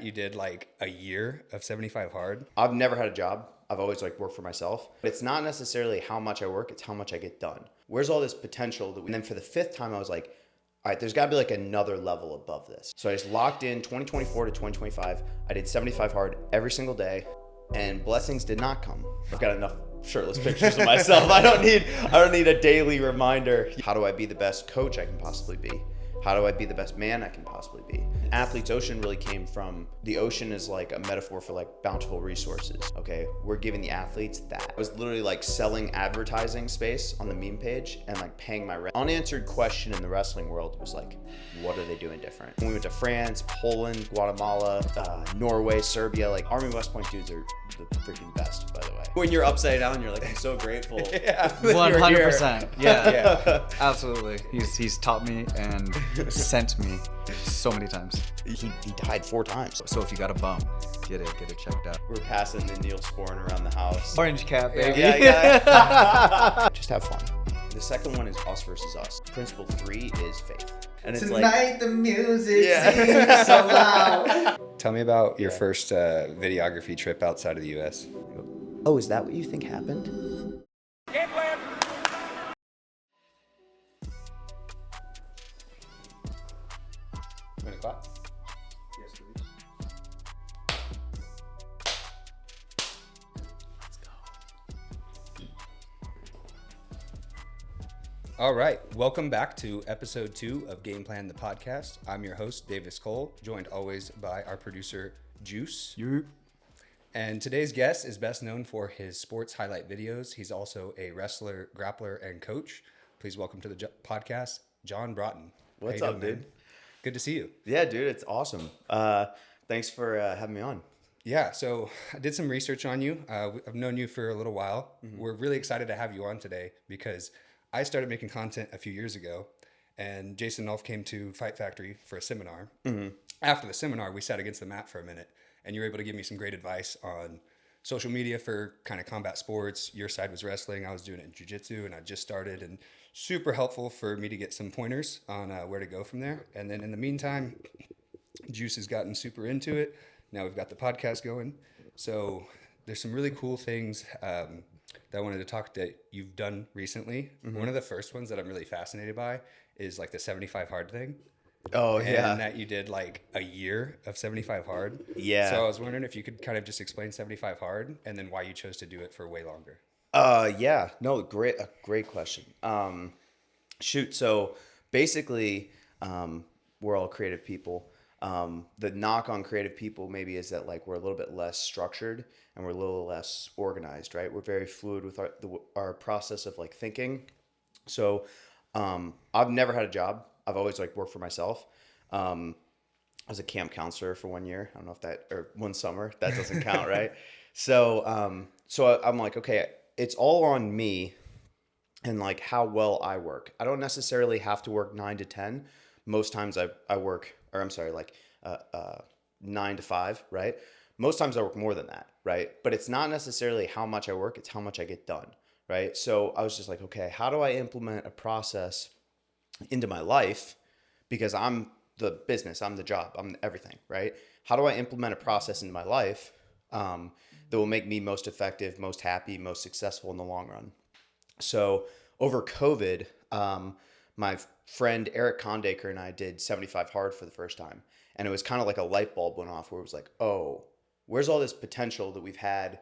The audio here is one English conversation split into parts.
You did like a year of 75 hard. I've never had a job. I've always like worked for myself. It's not necessarily how much I work, it's how much I get done. Where's all this potential and then for the fifth time I was like, all right, there's got to be like another level above this. So I just locked in 2024 to 2025. I did 75 hard every single day, and blessings did not come. I've got enough shirtless pictures of myself. I don't need a daily reminder. How do I be the best coach I can possibly be? How do I be the best man I can possibly be? Athletes Ocean really came from, the ocean is like a metaphor for like bountiful resources, okay? We're giving the athletes that. I was literally like selling advertising space on the meme page and like paying my rent. Unanswered question in the wrestling world was like, what are they doing different? When we went to France, Poland, Guatemala, Norway, Serbia, like Army West Point dudes are the freaking best, by the way. When you're upside down, you're like, I'm so grateful. Yeah, 100%. Yeah, absolutely. He's taught me and sent me so many times. He died 4 times. So if you got a bump, get it checked out. We're passing the Neosporin around the house. Orange cap, baby. Yeah. Just have fun. The second one is us versus us. Principle 3 is faith. And it's Tonight the music seems so loud. Tell me about your first videography trip outside of the U.S. Oh, is that what you think happened? Yes, please. Let's go. All right, welcome back to episode 2 of Game Plan the podcast. I'm your host, Davis Cole, joined always by our producer, Juice. And today's guest is best known for his sports highlight videos. He's also a wrestler, grappler, and coach. Please welcome to the podcast, John Broughton. What's up, dude? Good to see you. Yeah, dude, it's awesome. Thanks for having me on. Yeah, so I did some research on you. I've known you for a little while. Mm-hmm. We're really excited to have you on today because I started making content a few years ago, and Jason Nolf came to Fight Factory for a seminar. Mm-hmm. After the seminar, we sat against the mat for a minute, and you were able to give me some great advice on social media for kind of combat sports. Your side was wrestling. I was doing it in jiu-jitsu, and I just started, and super helpful for me to get some pointers on where to go from there. And then in the meantime, Juice has gotten super into it. Now we've got the podcast going. So there's some really cool things that I wanted to talk that you've done recently. Mm-hmm. One of the first ones that I'm really fascinated by is like the 75 hard thing. Oh, yeah. And that you did like a year of 75 hard. Yeah. So I was wondering if you could kind of just explain 75 hard and then why you chose to do it for way longer. Yeah. No, great question. So basically, we're all creative people. The knock on creative people maybe is that like we're a little bit less structured and we're a little less organized, right? We're very fluid with our process of like thinking. So I've never had a job. I've always like worked for myself. I was a camp counselor for 1 year. I don't know if that, or 1 summer, that doesn't count, right? So I'm like, okay, it's all on me and like how well I work. I don't necessarily have to work 9 to 10. Most times I work, or I'm sorry, like 9 to 5, right? Most times I work more than that, right? But it's not necessarily how much I work, it's how much I get done, right? So I was just like, okay, how do I implement a process into my life? Because I'm the business, I'm the job, I'm everything, right? How do I implement a process into my life that will make me most effective, most happy, most successful in the long run? So over COVID, my friend Eric Kondaker and I did 75 hard for the first time. And it was kind of like a light bulb went off where it was like, oh, where's all this potential that we've had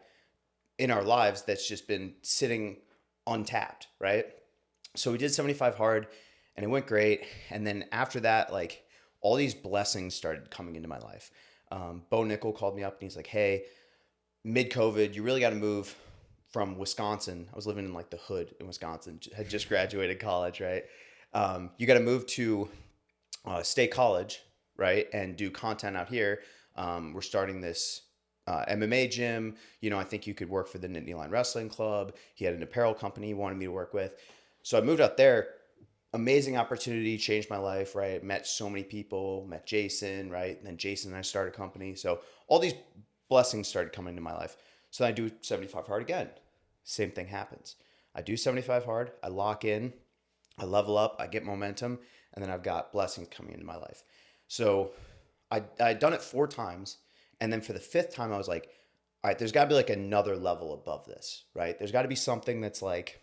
in our lives that's just been sitting untapped, right? So we did 75 hard and it went great. And then after that, like all these blessings started coming into my life. Bo Nickel called me up and he's like, hey, mid-COVID, you really got to move from Wisconsin. I was living in like the hood in Wisconsin, had just graduated college, right? You got to move to State College, right? And do content out here. We're starting this MMA gym. You know, I think you could work for the Nittany Line Wrestling Club. He had an apparel company he wanted me to work with. So I moved out there. Amazing opportunity, changed my life, right? Met so many people, met Jason, right? And then Jason and I started a company. So all these blessings started coming into my life. So then I do 75 hard again. Same thing happens. I do 75 hard, I lock in, I level up, I get momentum, and then I've got blessings coming into my life. So I'd done it 4 times, And then for the 5th time, I was like, all right, there's got to be like another level above this, right? There's got to be something that's like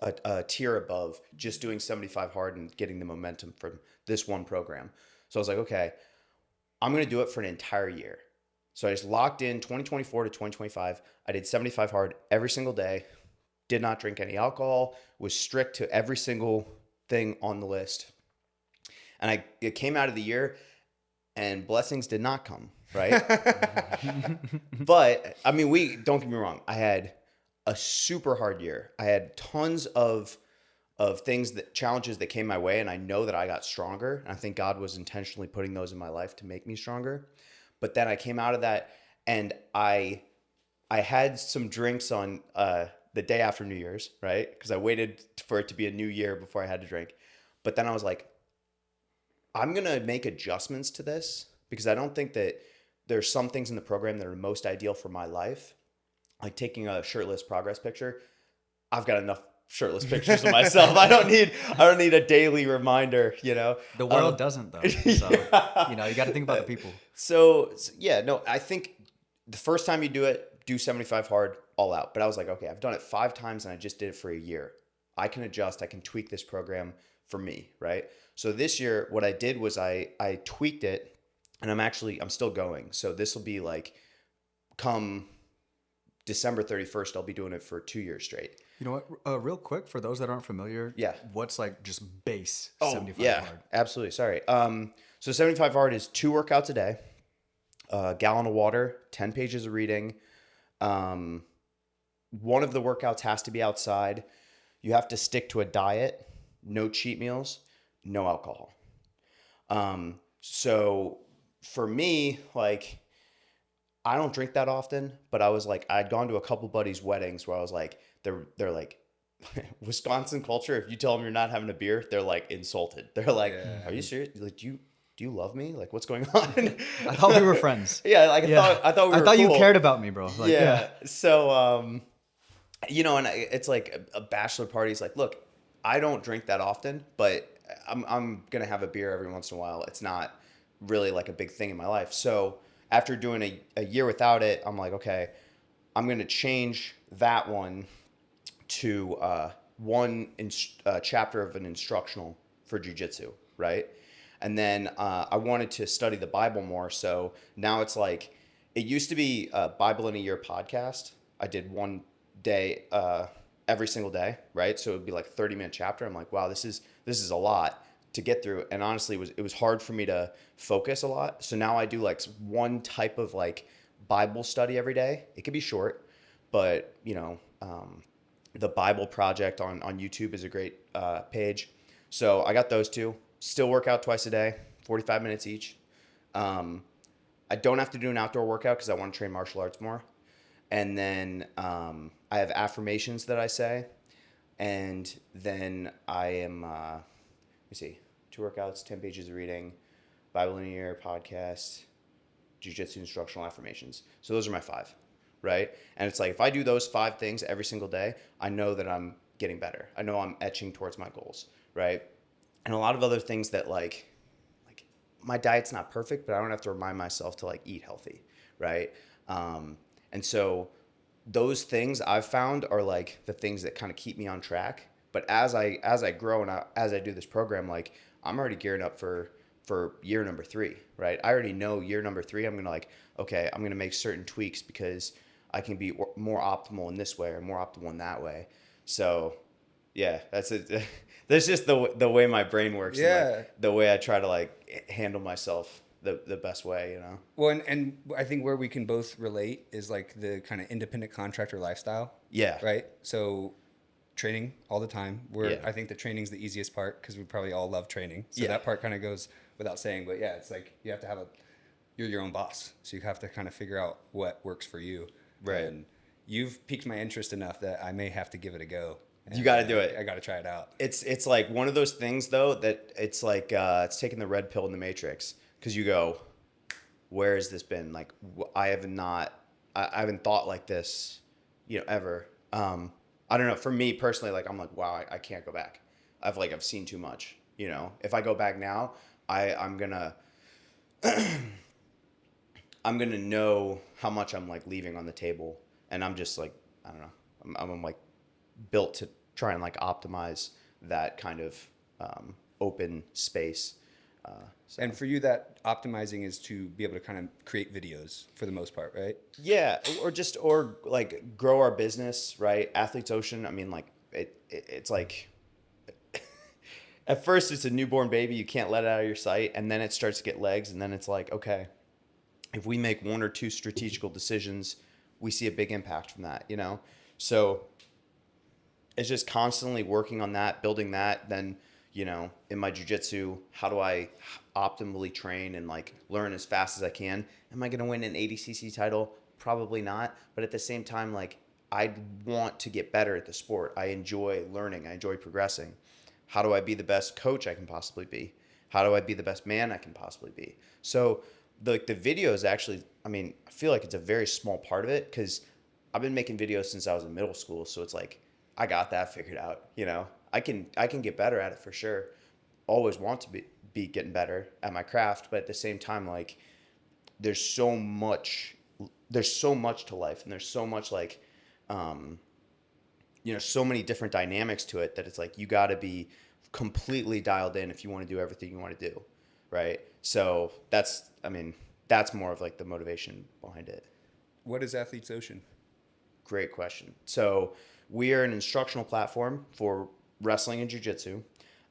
a tier above just doing 75 hard and getting the momentum from this one program. So I was like, okay, I'm going to do it for an entire year. So I just locked in 2024 to 2025. I did 75 hard every single day, did not drink any alcohol, was strict to every single thing on the list. And it came out of the year and blessings did not come, right? But I mean, don't get me wrong. I had a super hard year. I had tons of challenges that came my way, and I know that I got stronger. And I think God was intentionally putting those in my life to make me stronger. But then I came out of that, and I had some drinks on the day after New Year's, right? Because I waited for it to be a new year before I had to drink. But then I was like, I'm gonna make adjustments to this because I don't think that there's some things in the program that are most ideal for my life. Like taking a shirtless progress picture. I've got enough shirtless pictures of myself. I don't need a daily reminder, you know. The world doesn't though. So, you know, you got to think about the people. So yeah, no, I think the first time you do it, do 75 hard all out. But I was like, okay, I've done it 5 times and I just did it for a year. I can adjust, I can tweak this program for me, right? So this year, what I did was I tweaked it, and I'm still going. So this will be like, come December 31st, I'll be doing it for 2 years straight. You know what? Real quick, for those that aren't familiar, what's like just base 75 hard? Absolutely. Sorry. So 75 hard is 2 workouts a day, a gallon of water, 10 pages of reading. One of the workouts has to be outside. You have to stick to a diet, no cheat meals, no alcohol. So for me, like, I don't drink that often, but I was like, I'd gone to a couple buddies' weddings where I was like, they're like, Wisconsin culture, if you tell them you're not having a beer, they're like insulted. They're like, are you serious? Like, do you love me? Like, what's going on? I thought we were friends. Yeah, like I thought we were cool. You you cared about me, bro. Like, yeah. So, you know, and it's like a bachelor party. It's like, look, I don't drink that often, but I'm gonna have a beer every once in a while. It's not really like a big thing in my life. So after doing a year without it, I'm like, okay, I'm gonna change that one to one chapter of an instructional for jiu-jitsu, right? And then I wanted to study the Bible more. So now it's like, it used to be a Bible in a Year podcast. I did one day every single day, right? So it would be like a 30-minute chapter. I'm like, wow, this is a lot to get through. And honestly, it was hard for me to focus a lot. So now I do like one type of like Bible study every day. It could be short, but you know, the Bible Project on YouTube is a great page. So I got those 2. Still work out twice a day, 45 minutes each. I don't have to do an outdoor workout because I want to train martial arts more. And then I have affirmations that I say. And then I am, let me see, 2 workouts, 10 pages of reading, Bible in a Year podcast, jiu-jitsu instructional affirmations. So those are my 5, right? And it's like, if I do those 5 things every single day, I know that I'm getting better. I know I'm etching towards my goals, right? And a lot of other things that like my diet's not perfect, but I don't have to remind myself to like eat healthy, right? And so those things I've found are like the things that kind of keep me on track. But as I grow and as I do this program, like I'm already gearing up for year number 3, right? I already know year number 3, I'm going to like, okay, I'm going to make certain tweaks because I can be more optimal in this way or more optimal in that way. So yeah, that's it. That's just the way my brain works. Yeah. And like the way I try to like handle myself the best way, you know? Well, and I think where we can both relate is like the kind of independent contractor lifestyle. Yeah. Right. So training all the time. I think the training's the easiest part because we probably all love training. So that part kind of goes without saying, but yeah, it's like you have to you're your own boss. So you have to kind of figure out what works for you. Right. And you've piqued my interest enough that I may have to give it a go. You got to do it. I got to try it out. It's like one of those things though that it's like it's taking the red pill in the Matrix because you go, where has this been? Like I haven't thought like this, you know, ever. I don't know. For me personally, like I'm like, wow, I can't go back. I've seen too much. You know, if I go back now, I'm gonna I'm going to know how much I'm like leaving on the table. And I'm just like, I don't know, I'm like built to try and like optimize that kind of open space. So. And for you, that optimizing is to be able to kind of create videos for the most part, right? Yeah, or like grow our business, right? Athletes Ocean. I mean, like it's like at first it's a newborn baby. You can't let it out of your sight, and then it starts to get legs, and then it's like, okay, if we make one or two strategical decisions, we see a big impact from that, you know? So it's just constantly working on that, building that. Then, you know, in my jiu-jitsu, how do I optimally train and like learn as fast as I can? Am I going to win an ADCC title? Probably not. But at the same time, like I want to get better at the sport. I enjoy learning. I enjoy progressing. How do I be the best coach I can possibly be? How do I be the best man I can possibly be? So the videos actually, I mean, I feel like it's a very small part of it because I've been making videos since I was in middle school. So it's like, I got that figured out, you know. I can get better at it for sure. Always want to be getting better at my craft, but at the same time, like there's so much to life, and there's so much like you know, so many different dynamics to it that it's like you got to be completely dialed in if you want to do everything you want to do, right? So that's more of like the motivation behind it. What is Athletes Ocean? Great question. So we are an instructional platform for wrestling and jiu-jitsu.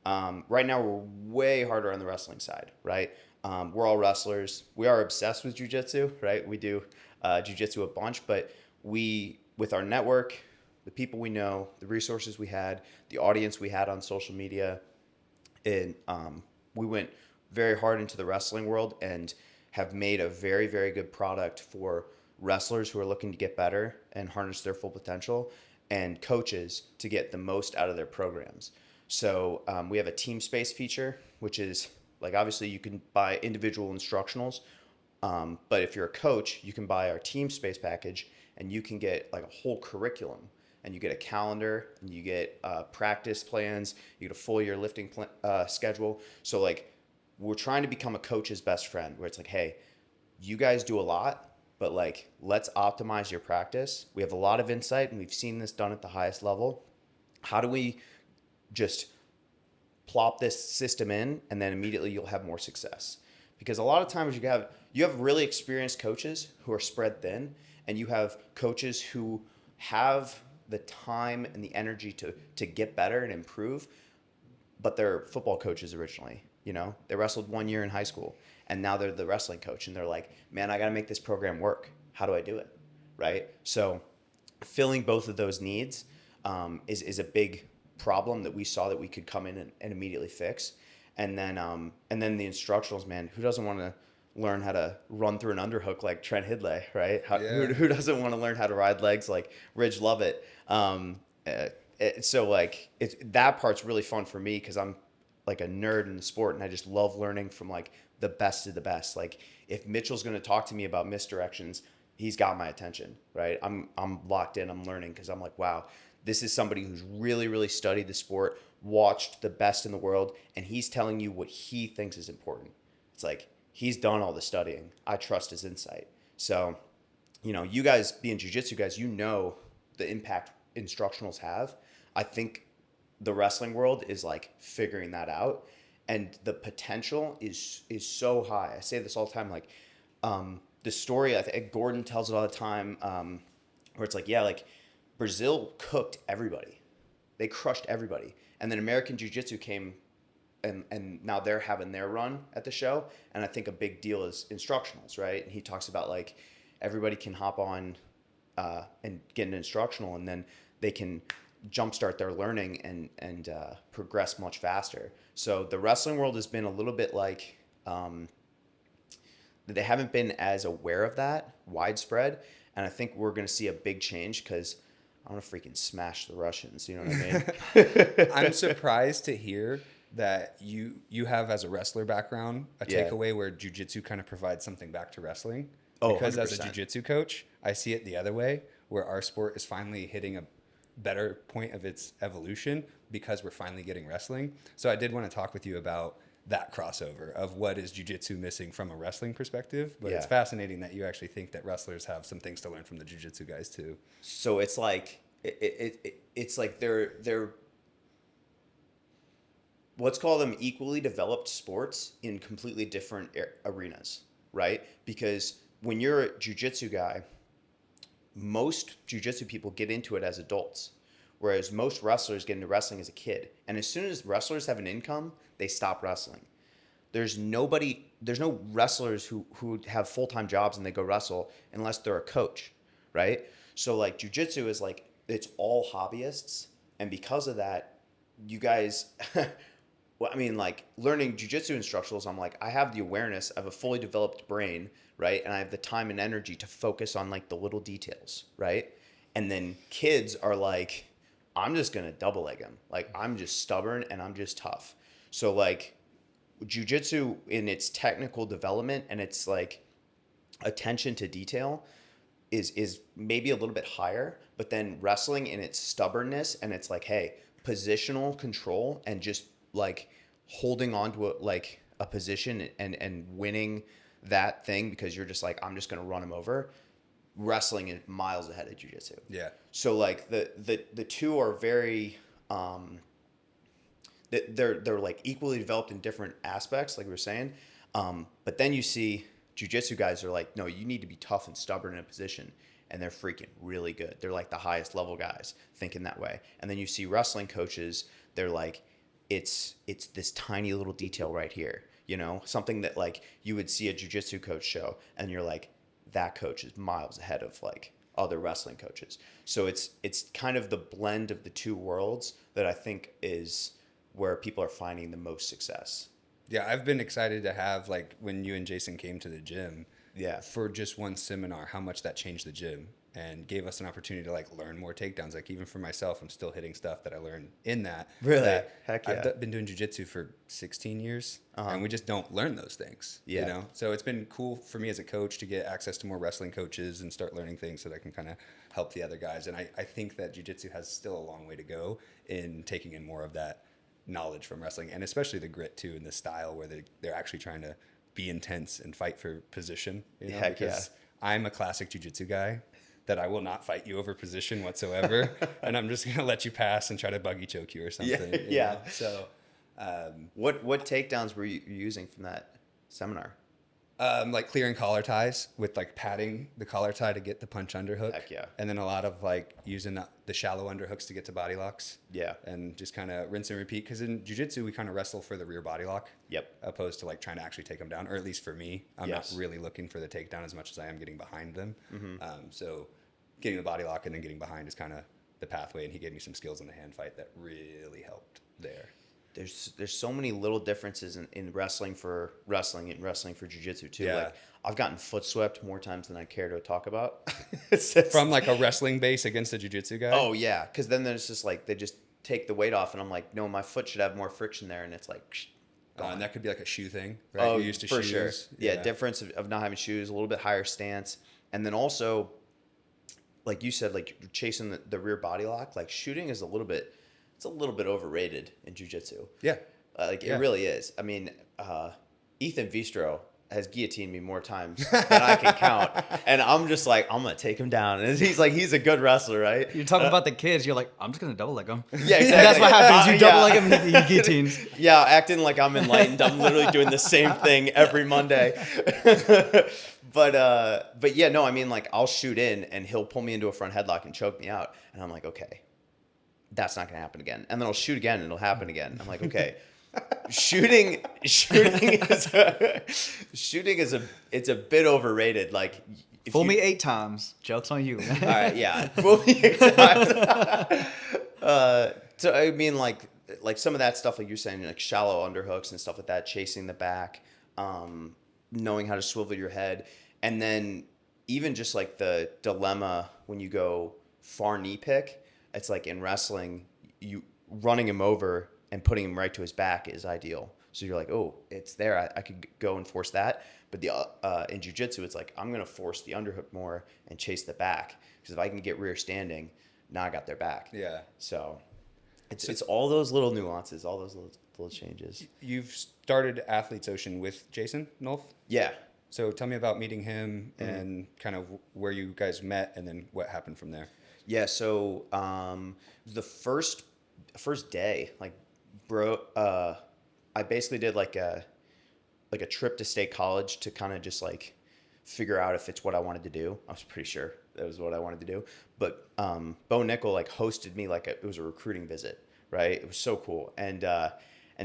Right now, we're way harder on the wrestling side, right? We're all wrestlers. We are obsessed with jiu-jitsu, right? We do jiu-jitsu a bunch, but with our network, the people we know, the resources we had, the audience we had on social media, and we went very hard into the wrestling world and have made a very, very good product for wrestlers who are looking to get better and harness their full potential, and coaches to get the most out of their programs. So we have a team space feature, which is like, obviously you can buy individual instructionals, but if you're a coach, you can buy our team space package and you can get like a whole curriculum, and you get a calendar, and you get practice plans, you get a full year lifting schedule. So like we're trying to become a coach's best friend, where it's like, hey, you guys do a lot, but like, let's optimize your practice. We have a lot of insight, and we've seen this done at the highest level. How do we just plop this system in, and then immediately you'll have more success? Because a lot of times you have really experienced coaches who are spread thin, and you have coaches who have the time and the energy to get better and improve, but they're football coaches originally. You know, they wrestled 1 year in high school, and now they're the wrestling coach, and they're like, man, I got to make this program work. How do I do it? Right? So filling both of those needs is a big problem that we saw that we could come in and immediately fix. And then the instructionals, man, who doesn't want to learn how to run through an underhook like Trent Hidlay, right? Who doesn't want to learn how to ride legs like Ridge Lovett? So like that part's really fun for me because I'm like a nerd in the sport, and I just love learning from like the best of the best. Like if Mitchell's going to talk to me about misdirections, he's got my attention, right? I'm locked in, I'm learning, because I'm like, wow, this is somebody who's really, really studied the sport, watched the best in the world, and he's telling you what he thinks is important. It's like, he's done all the studying. I trust his insight. So, you know, you guys being jiu-jitsu guys, you know the impact instructionals have. I think the wrestling world is like figuring that out, and the potential is so high. I say this all the time, like the story, I think Gordon tells it all the time, where it's like, yeah, like Brazil cooked everybody. They crushed everybody. And then American Jiu-Jitsu came, and now they're having their run at the show. And I think a big deal is instructionals, right? And he talks about like everybody can hop on and get an instructional, and then they can jumpstart their learning and progress much faster. So the wrestling world has been a little bit like they haven't been as aware of that widespread. And I think we're going to see a big change because I want to freaking smash the Russians. You know what I mean? I'm surprised to hear that you have, as a wrestler background, a takeaway where jiu-jitsu kind of provides something back to wrestling. Because 100%. As a jiu-jitsu coach, I see it the other way, where our sport is finally hitting a better point of its evolution because we're finally getting wrestling. So I did want to talk with you about that crossover of what is jiu-jitsu missing from a wrestling perspective. But it's Yeah. fascinating that you actually think that wrestlers have some things to learn from the jiu-jitsu guys too. So it's like it's like they're let's call them equally developed sports in completely different arenas, right? Because when you're a jiu-jitsu guy, most jiu-jitsu people get into it as adults, whereas most wrestlers get into wrestling as a kid. And as soon as wrestlers have an income, they stop wrestling. There's no wrestlers who have full-time jobs and they go wrestle unless they're a coach, right? So like jiu-jitsu is like, it's all hobbyists. And because of that, you guys, well, I mean, like learning jiu-jitsu instructionals, I'm like, I have the awareness of a fully developed brain, right? And I have the time and energy to focus on like the little details, right? And then kids are like, I'm just going to double leg him. Like, I'm just stubborn and I'm just tough. So like jiu-jitsu in its technical development and its like attention to detail is maybe a little bit higher, but then wrestling in its stubbornness and it's like, hey, positional control and just like holding on to a position and winning that thing because you're just like, I'm just going to run him over. Wrestling is miles ahead of jiu-jitsu. Yeah. So like the two are very they're like equally developed in different aspects, like we were saying. But then you see jiu-jitsu guys are like, no, you need to be tough and stubborn in a position. And they're freaking really good. They're like the highest level guys thinking that way. And then you see wrestling coaches, they're like, it's this tiny little detail right here, you know, something that like you would see a jiu-jitsu coach show and you're like, that coach is miles ahead of like other wrestling coaches. So it's kind of the blend of the two worlds that I think is where people are finding the most success. Yeah, I've been excited to have, like, when you and Jason came to the gym, Yeah. for just one seminar, how much that changed the gym and gave us an opportunity to like learn more takedowns. Like even for myself, I'm still hitting stuff that I learned in that. Really? That Heck yeah. I've been doing jiu-jitsu for 16 years and we just don't learn those things, Yeah. you know? So it's been cool for me as a coach to get access to more wrestling coaches and start learning things so that I can kind of help the other guys. And I think that jiu-jitsu has still a long way to go in taking in more of that knowledge from wrestling, and especially the grit too, and the style where they're actually trying to be intense and fight for position. You know? Heck because I'm a classic jiu-jitsu guy that I will not fight you over position whatsoever, and I'm just gonna let you pass and try to buggy choke you or something. Yeah, you yeah. know? So, What takedowns were you using from that seminar? like clearing collar ties with like patting the collar tie to get the punch underhook. Heck yeah. And then a lot of like using the shallow underhooks to get to body locks. Yeah. And just kind of rinse and repeat. Because in jiu-jitsu, we kind of wrestle for the rear body lock. Yep. Opposed to like trying to actually take them down. Or at least for me, I'm Yes. not really looking for the takedown as much as I am getting behind them. Mm-hmm. So getting the body lock and then getting behind is kind of the pathway. And he gave me some skills in the hand fight that really helped there. There's so many little differences in wrestling for wrestling and wrestling for jiu-jitsu too. Yeah. Like I've gotten foot swept more times than I care to talk about. From like a wrestling base against a jiu-jitsu guy? Oh yeah, because then there's just like they just take the weight off, and I'm like, no, my foot should have more friction there, and it's like, gone. And that could be like a shoe thing, right? Oh, You're used to for shoes. sure. Yeah, difference of not having shoes, a little bit higher stance, and then also, like you said, like you're chasing the rear body lock. Like shooting is a little bit overrated in jiu-jitsu. Yeah. Like Yeah. it really is. I mean, Ethan Vistro has guillotined me more times than I can count, and I'm just like, I'm gonna take him down. And he's a good wrestler, right? You're talking about the kids. You're like, I'm just gonna double leg them. Yeah, exactly. That's what happens. You double Yeah. leg him, he guillotines. Yeah, acting like I'm enlightened. I'm literally doing the same thing every Monday. But yeah, no, I mean, like I'll shoot in and he'll pull me into a front headlock and choke me out, and I'm like, okay, that's not gonna happen again. And then I'll shoot again and it'll happen again. I'm like, okay. Shooting is it's a bit overrated. Like Fool me 8 times. Joke's on you. All right, yeah. Fool me 8 times. So I mean, like some of that stuff, like you're saying, like shallow underhooks and stuff like that, chasing the back, knowing how to swivel your head, and then even just like the dilemma when you go far knee pick. It's like in wrestling, you running him over and putting him right to his back is ideal. So you're like, oh, it's there. I could go and force that. But in jiu-jitsu, it's like, I'm going to force the underhook more and chase the back. Because if I can get rear standing, now I got their back. Yeah. So it's all those little nuances, all those little little changes. You've started Athletes Ocean with Jason Nolf. Yeah. So tell me about meeting him and kind of where you guys met and then what happened from there. Yeah. So the first day, like, I basically did like a trip to state college to kind of just like figure out if it's what I wanted to do. I was pretty sure that was what I wanted to do. But Bo Nickel like hosted me like it was a recruiting visit, right? It was so cool. And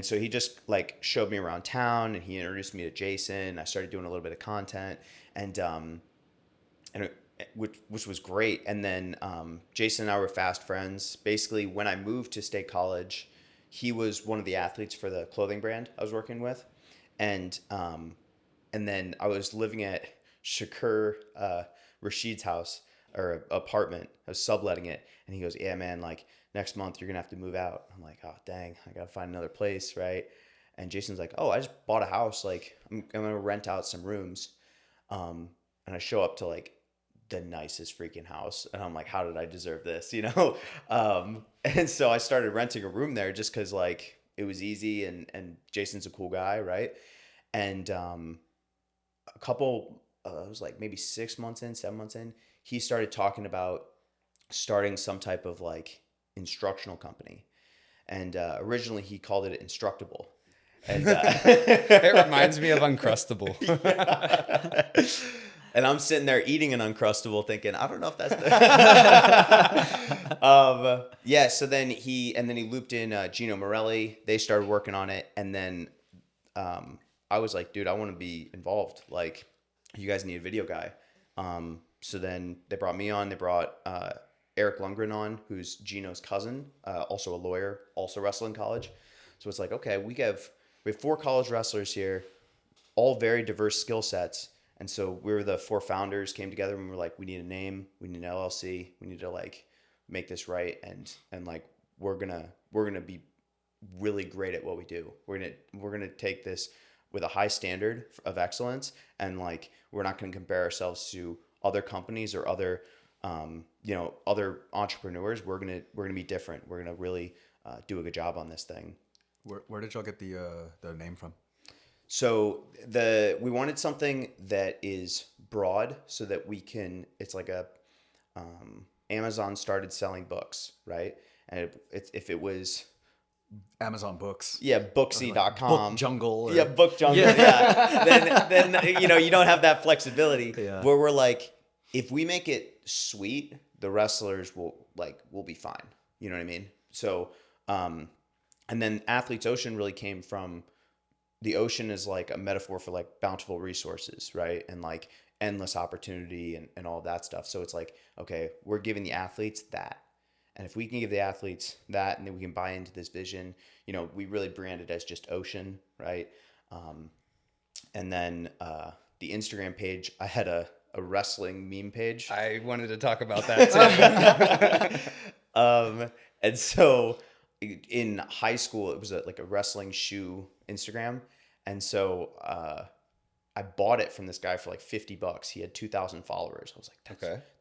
so he just like showed me around town and he introduced me to Jason. I started doing a little bit of content which was great. And then Jason and I were fast friends. Basically, when I moved to state college, he was one of the athletes for the clothing brand I was working with. And then I was living at Shakur Rashid's house or apartment. I was subletting it. And he goes, yeah, man, like next month you're going to have to move out. I'm like, oh, dang, I got to find another place, right? And Jason's like, oh, I just bought a house. Like, I'm going to rent out some rooms. And I show up to like the nicest freaking house. And I'm like, how did I deserve this? You know? And so I started renting a room there just because like it was easy and Jason's a cool guy, right? And a couple, it was like maybe 7 months in, he started talking about starting some type of like instructional company. And originally he called it Instructable. And It reminds me of Uncrustable. And I'm sitting there eating an Uncrustable thinking, I don't know if that's yeah. So then he looped in Gino Morelli. They started working on it. And then I was like, dude, I want to be involved. Like, you guys need a video guy. So then they brought me on. They brought Eric Lundgren on, who's Gino's cousin, also a lawyer, also wrestling college. So it's like, okay, we have 4 college wrestlers here, all very diverse skill sets. And so we were the 4 founders came together and we were like, we need a name, we need an LLC, we need to like make this right. And like, we're gonna be really great at what we do. We're gonna take this with a high standard of excellence. And like, we're not going to compare ourselves to other companies or other, other entrepreneurs. We're going to be different. We're going to really do a good job on this thing. Where did y'all get the name from? So we wanted something that is broad so that it's like a, Amazon started selling books, right? And if it was Amazon Books. Yeah, Booksy.com. Book Jungle. Yeah, Book Jungle. Yeah. Then you don't have that flexibility. Yeah. Where we're like, if we make it sweet, the wrestlers will be fine. You know what I mean? So, and then Athletes Ocean really came from the ocean is like a metaphor for like bountiful resources, right? And like endless opportunity and all of that stuff. So it's like, okay, we're giving the athletes that. And if we can give the athletes that and then we can buy into this vision, we really brand it as just Ocean, right? And then the Instagram page, I had a wrestling meme page. I wanted to talk about that too. And so in high school, it was like a wrestling shoe Instagram. And so I bought it from this guy for like $50. He had 2,000 followers. I was like,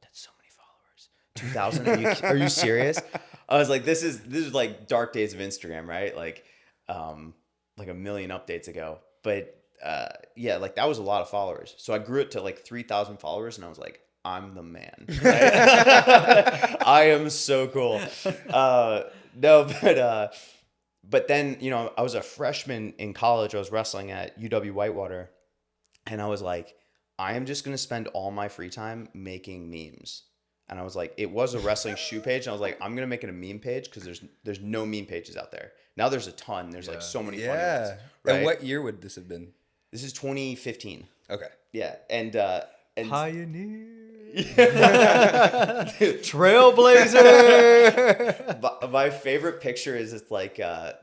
that's so many followers. 2,000? Are you serious? I was like, this is like dark days of Instagram, right? Like a million updates ago. But yeah, like that was a lot of followers. So I grew it to like 3,000 followers and I was like, I'm the man. Right? I am so cool. But then, I was a freshman in college. I was wrestling at UW Whitewater. And I was like, I am just going to spend all my free time making memes. And I was like, it was a wrestling shoe page. And I was like, I'm going to make it a meme page because there's no meme pages out there. Now there's a ton. There's like so many funny ones. Right? And what year would this have been? This is 2015. Okay. Yeah. And Pioneer. Trailblazer. My favorite picture is it's like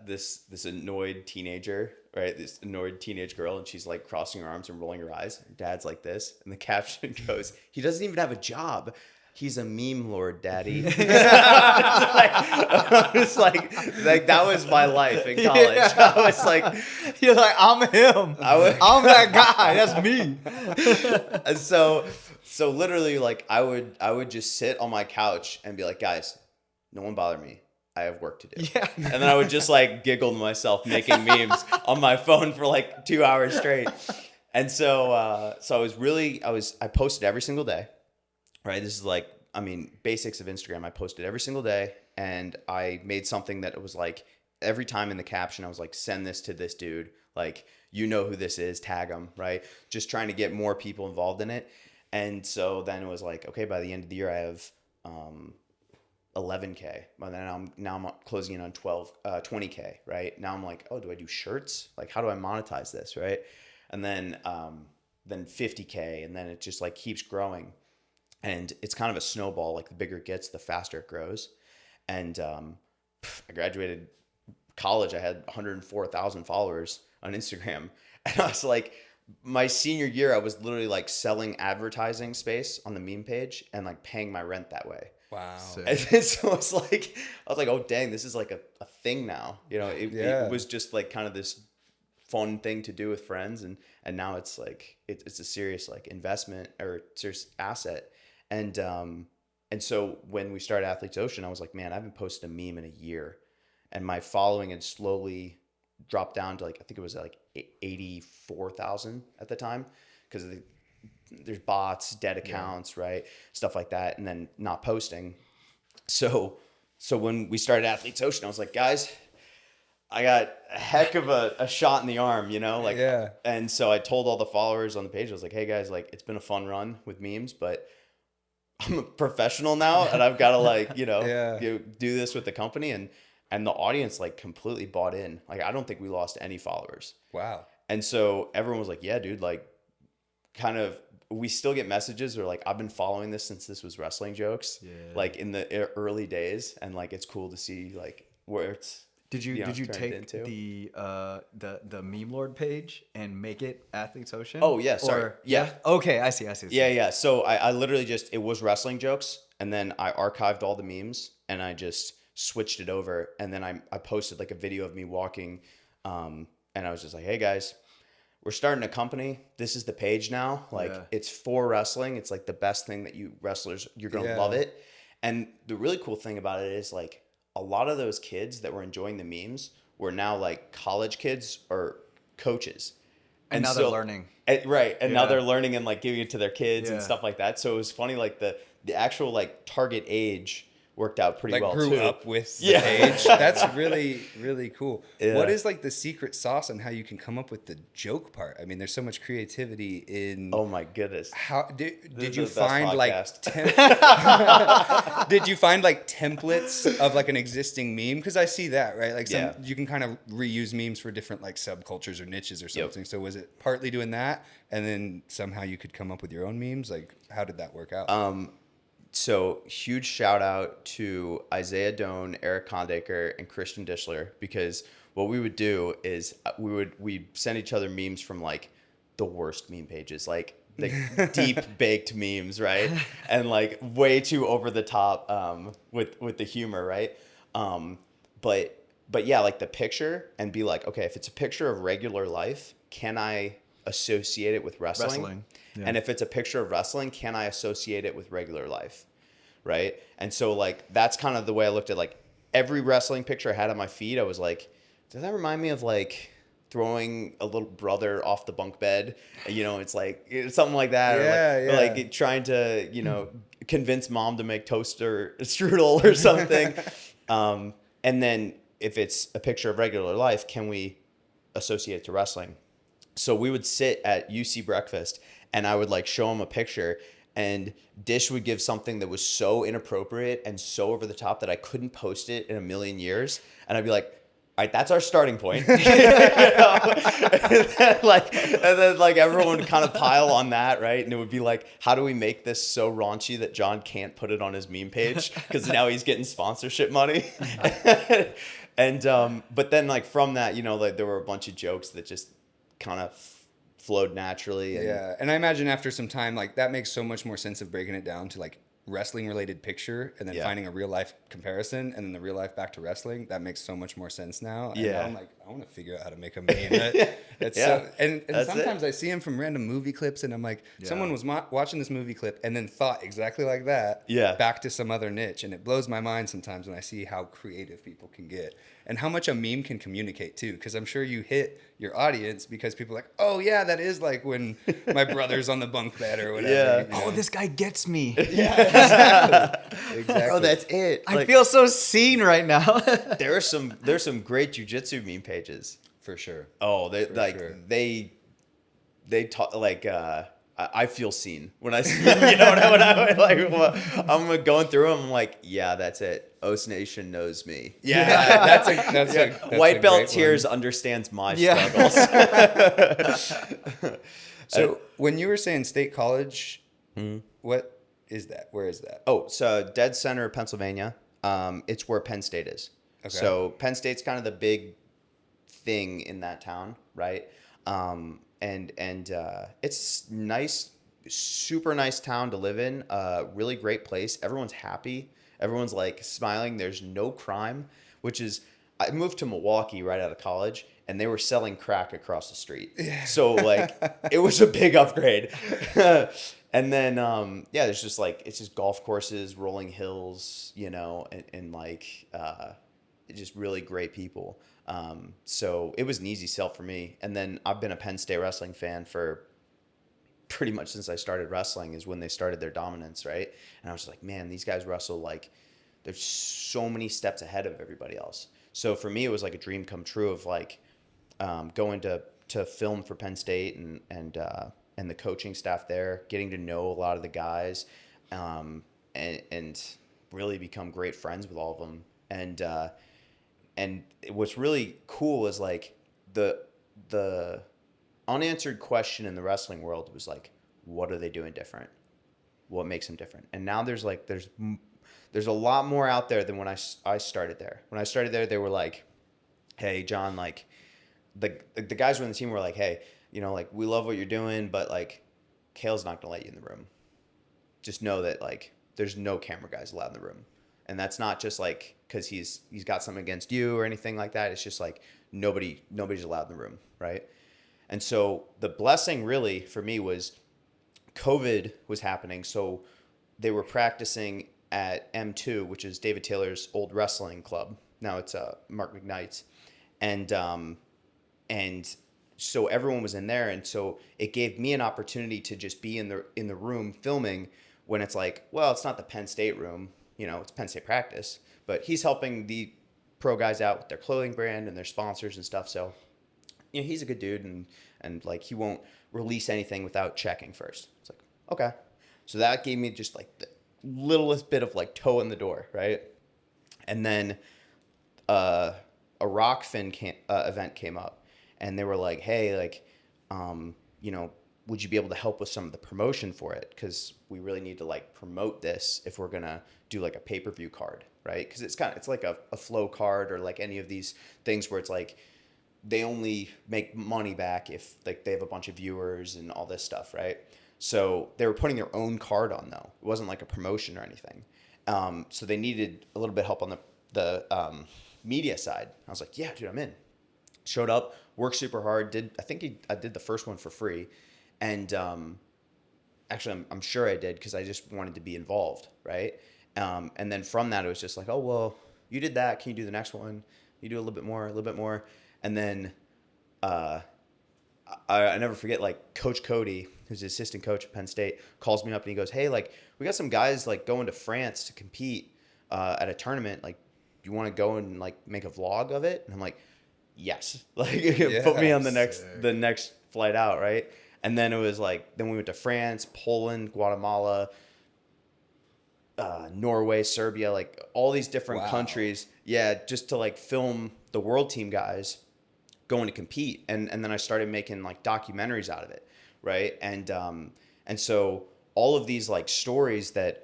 this annoyed teenager, right? This annoyed teenage girl, and she's like crossing her arms and rolling her eyes. Her dad's like this, and the caption goes, "He doesn't even have a job. He's a meme lord, daddy." I was like that was my life in college. Yeah. I was like, you're like, I'm him. I'm that guy. That's me. And so literally, like I would just sit on my couch and be like, guys, no one bother me. I have work to do. Yeah. And then I would just like giggle to myself making memes on my phone for like 2 hours straight. And so I posted every single day, right? This is like, I mean, basics of Instagram. I posted every single day, and I made something that was like, every time in the caption, I was like, send this to this dude. Like, you know who this is, tag him, right? Just trying to get more people involved in it. And so then it was like, okay, by the end of the year, I have 11K. But then I'm closing in on 20K, right? Now I'm like, oh, do I do shirts? Like, how do I monetize this, right? And then 50K, and then it just like keeps growing. And it's kind of a snowball. Like, the bigger it gets, the faster it grows. And I graduated college. I had 104,000 followers on Instagram. And I was like, my senior year, I was literally like selling advertising space on the meme page and like paying my rent that way. Wow. And so I was like, oh dang, this is like a thing now. You know, it was just like kind of this fun thing to do with friends, and now it's like it's a serious like investment or serious asset. And so when we started Athletes Ocean, I was like, man, I haven't posted a meme in a year, and my following had slowly dropped down to like, I think it was like 84,000 at the time, because there's bots, dead accounts, right? Stuff like that. And then not posting. So when we started Athletes Ocean, I was like, guys, I got a heck of a shot in the arm, you know? Like, yeah. And so I told all the followers on the page, I was like, hey guys, like, it's been a fun run with memes, but I'm a professional now, and I've got to like, you know, do this with the company. And the audience like completely bought in. Like, I don't think we lost any followers. Wow. And so everyone was like, yeah, dude, like, kind of, we still get messages where like, I've been following this since this was wrestling jokes, like in the early days. And like, it's cool to see like where it's, Did you take into. the meme lord page and make it Athletes Ocean? Oh yeah, sorry. Yeah. Okay, I see. Yeah. So I literally it was wrestling jokes, and then I archived all the memes and I just switched it over, and then I posted like a video of me walking, and I was just like, hey guys, we're starting a company. This is the page now. Like, it's for wrestling. It's like the best thing that you're going to love it. And the really cool thing about it is like, a lot of those kids that were enjoying the memes were now like college kids or coaches. And now they're learning. Right. And now they're learning and like giving it to their kids and stuff like that. So it was funny, like the actual like target age worked out pretty well too. Grew up with the page. That's really, really cool. Yeah. What is like the secret sauce on how you can come up with the joke part? I mean, there's so much creativity in. Oh my goodness! How did you find like? Did you find like templates of like an existing meme? Because I see that, right? Like you can kind of reuse memes for different like subcultures or niches or something. So was it partly doing that, and then somehow you could come up with your own memes? Like, how did that work out? So huge shout out to Isaiah Doan, Eric Kondaker, and Christian Dischler, because what we would do is we'd send each other memes from like the worst meme pages, like the deep baked memes, right? And like way too over the top with the humor, right? But yeah, like the picture, and be like, okay, if it's a picture of regular life, can I associate it with wrestling? Yeah. And if it's a picture of wrestling, can I associate it with regular life? Right. And so like, that's kind of the way I looked at like every wrestling picture I had on my feed. I was like, does that remind me of like throwing a little brother off the bunk bed? You know, it's like something like that. Or like trying to, you know, convince mom to make toast or strudel or something. And then if it's a picture of regular life, can we associate it to wrestling? So we would sit at UC breakfast, and I would like show him a picture, and Dish would give something that was so inappropriate and so over the top that I couldn't post it in a million years. And I'd be like, all right, that's our starting point. And then like everyone would kind of pile on that, right? And it would be like, how do we make this so raunchy that John can't put it on his meme page because now he's getting sponsorship money? And but then like from that, you know, like there were a bunch of jokes that just kind of flowed naturally. And I imagine after some time, like that makes so much more sense of breaking it down to like wrestling related picture and then finding a real life comparison and then the real life back to wrestling. That makes so much more sense now. And now I'm like, I want to figure out how to make a meme. That's so, and sometimes I see him from random movie clips, and I'm like, someone was watching this movie clip and then thought exactly like that back to some other niche. And it blows my mind sometimes when I see how creative people can get and how much a meme can communicate too. Because I'm sure you hit your audience because people are like, oh yeah, that is like when my brother's on the bunk bed or whatever. Yeah. You know? Oh, this guy gets me. Exactly. Oh, that's it. I feel so seen right now. there's some great jujitsu meme pages. For sure. Oh, sure. they talk like I feel seen when I see, you know, when I like I'm going through them. I'm like, yeah, that's it. O's Nation knows me. Yeah, that's a White a belt great tears one. understands my Yeah. struggles. So when you were saying State College, what is that? Where is that? Oh, so dead center of Pennsylvania. It's where Penn State is. Okay. So Penn State's kind of the big thing in that town, right? And it's nice, super nice town to live in. Really great place. Everyone's happy. Everyone's like smiling. There's no crime, which is, I moved to Milwaukee right out of college and they were selling crack across the street. Yeah. So like it was a big upgrade. And then, there's just like, it's just golf courses, rolling hills, you know, and like, just really great people. So it was an easy sell for me. And then I've been a Penn State wrestling fan for pretty much since I started wrestling is when they started their dominance, right? And I was like, man, these guys wrestle like they're so many steps ahead of everybody else. So for me, it was like a dream come true of like going to film for Penn State and the coaching staff there, getting to know a lot of the guys, and really become great friends with all of them. And what's really cool is like the unanswered question in the wrestling world was like, what are they doing different? What makes them different? And now there's a lot more out there than when I started there. When I started there, they were like, hey, John, like the guys who were on the team were like, hey, you know, like we love what you're doing, but like Kale's not gonna let you in the room. Just know that like there's no camera guys allowed in the room. And that's not just like because he's got something against you or anything like that. It's just like nobody's allowed in the room, right? And so the blessing really for me was COVID was happening. So they were practicing at M2, which is David Taylor's old wrestling club. Now it's Mark McKnight's. And so everyone was in there. And so it gave me an opportunity to just be in the room filming when it's like, well, it's not the Penn State room. You know, it's Penn State practice, but he's helping the pro guys out with their clothing brand and their sponsors and stuff. So, you know, he's a good dude and like he won't release anything without checking first. It's like, okay. So that gave me just like the littlest bit of like toe in the door, right? And then a Rockfin event came up and they were like, hey, like, you know, would you be able to help with some of the promotion for it? Because we really need to like promote this if we're gonna do like a pay-per-view card, right? Because it's like a flow card or like any of these things where it's like they only make money back if like they have a bunch of viewers and all this stuff, right? So they were putting their own card on though. It wasn't like a promotion or anything. So they needed a little bit of help on the media side. I was like, yeah, dude, I'm in. Showed up, worked super hard. I did the first one for free. And actually, I'm sure I did because I just wanted to be involved, right? And then from that, it was just like, oh, well, you did that. Can you do the next one? You do a little bit more. And then I never forget, like, Coach Cody, who's the assistant coach at Penn State, calls me up and he goes, hey, like, we got some guys, like, going to France to compete at a tournament. Like, you want to go and, like, make a vlog of it? And I'm like, yes. Like, put me on the next flight out, right? And then it was like, then we went to France, Poland, Guatemala, Norway, Serbia, like all these different countries. Yeah, just to like film the world team guys going to compete. And then I started making like documentaries out of it, right? And so all of these like stories that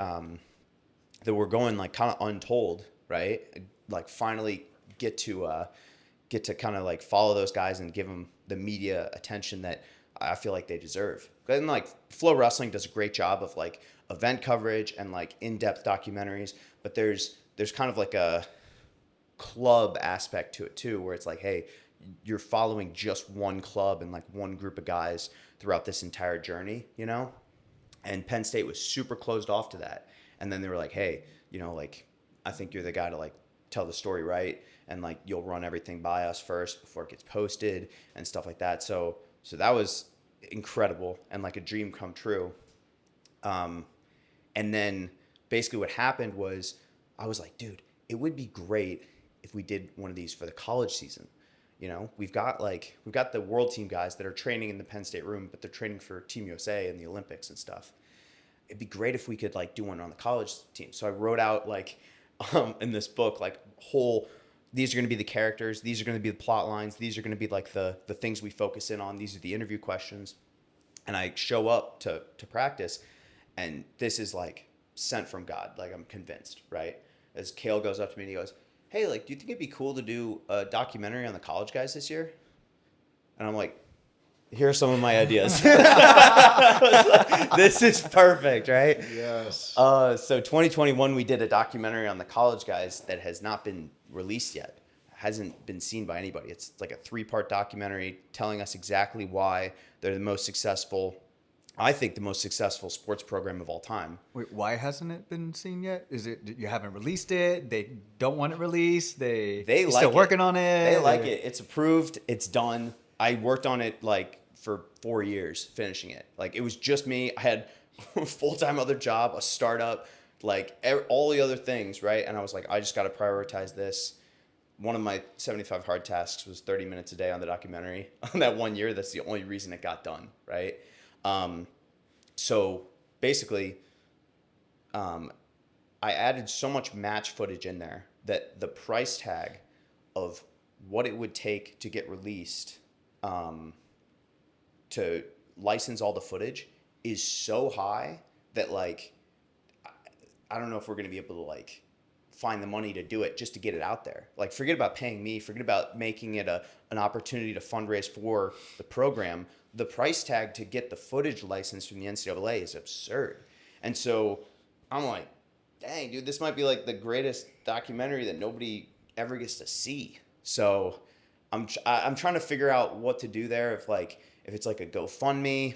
were going like kind of untold, right? Like finally get to kind of like follow those guys and give them the media attention that I feel like they deserve. And like Flow Wrestling does a great job of like event coverage and like in-depth documentaries, but there's kind of like a club aspect to it too, where it's like, hey, you're following just one club and like one group of guys throughout this entire journey, you know? And Penn State was super closed off to that. And then they were like, hey, you know, like, I think you're the guy to like tell the story right. And like, you'll run everything by us first before it gets posted and stuff like that. So that was incredible and like a dream come true. And then basically what happened was I was like, dude, it would be great if we did one of these for the college season. You know, we've got the world team guys that are training in the Penn State room, but they're training for Team USA and the Olympics and stuff. It'd be great if we could like do one on the college team. So I wrote out like in this book, like these are going to be the characters. These are going to be the plot lines. These are going to be like the things we focus in on. These are the interview questions. And I show up to practice, and this is like sent from God. Like, I'm convinced, right? As Kale goes up to me and he goes, hey, like, do you think it'd be cool to do a documentary on the college guys this year? And I'm like, here are some of my ideas. This is perfect, right? Yes. So 2021, we did a documentary on the college guys that has not been released yet. Hasn't been seen by anybody. It's like a 3-part documentary telling us exactly why they're the most successful, I think the most successful sports program of all time. Wait, why hasn't it been seen yet? Is it you haven't released it? They don't want it released? They like still it. working on it? They like it. It's approved. It's done. I worked on it like for 4 years, finishing it. Like, it was just me. I had a full-time other job, a startup, like all the other things, right? And I was like, I just got to prioritize this. One of my 75 hard tasks was 30 minutes a day on the documentary. On that 1 year, that's the only reason it got done, right? So basically, I added so much match footage in there that the price tag of what it would take to get released, to license all the footage is so high that, like, I don't know if we're going to be able to like find the money to do it just to get it out there. Like, forget about paying me, forget about making it an opportunity to fundraise for the program. The price tag to get the footage license from the NCAA is absurd. And so I'm like, dang, dude, this might be like the greatest documentary that nobody ever gets to see. So I'm trying to figure out what to do there. If it's like a GoFundMe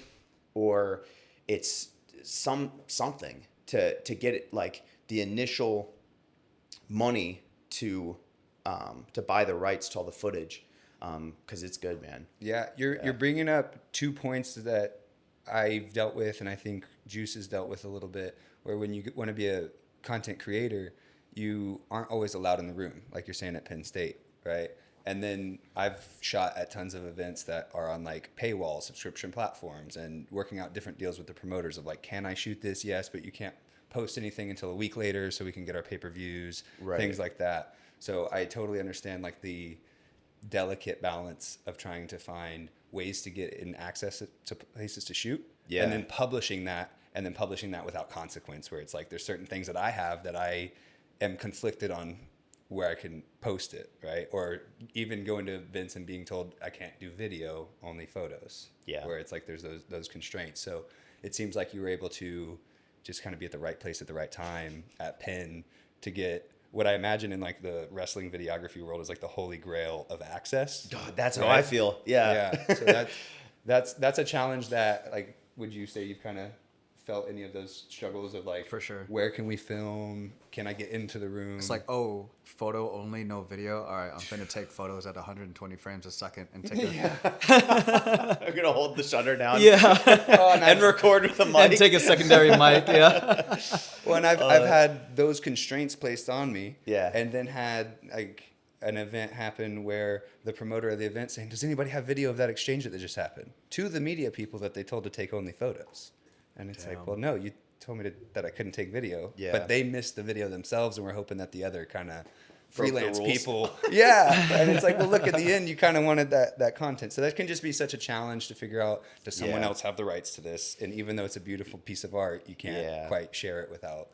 or it's something to get it, like the initial money to buy the rights to all the footage, because it's good, man. Yeah, you're bringing up 2 points that I've dealt with, and I think Juice has dealt with a little bit, where when you want to be a content creator, you aren't always allowed in the room, like you're saying at Penn State, right? And then I've shot at tons of events that are on like paywall subscription platforms and working out different deals with the promoters of like, can I shoot this? Yes, but you can't post anything until a week later so we can get our pay-per-views, right, things like that. So I totally understand like the delicate balance of trying to find ways to get in access to places to shoot, and then publishing that without consequence, where it's like there's certain things that I have that I am conflicted on where I can post it, right? Or even going to events and being told I can't do video, only photos. Yeah. Where it's like there's those constraints. So it seems like you were able to just kind of be at the right place at the right time at Penn to get what I imagine in like the wrestling videography world is like the holy grail of access. God, that's how I feel. Yeah. Yeah. So that's a challenge that, like, would you say you've kind of felt any of those struggles of like, for sure, where can we film? Can I get into the room? It's like, oh, photo only, no video. All right, I'm gonna take photos at 120 frames a second and take I'm gonna hold the shutter down. And record with a mic and take a secondary mic. Yeah. Well, and I've had those constraints placed on me. Yeah. And then had like an event happen where the promoter of the event saying, does anybody have video of that exchange that just happened? To the media people that they told to take only photos. And it's like, well, no, you told me that I couldn't take video. Yeah. But they missed the video themselves, and we're hoping that the other kind of freelance people. Yeah. And it's like, well, look, at the end, you kind of wanted that content. So that can just be such a challenge to figure out, does someone else have the rights to this? And even though it's a beautiful piece of art, you can't quite share it without,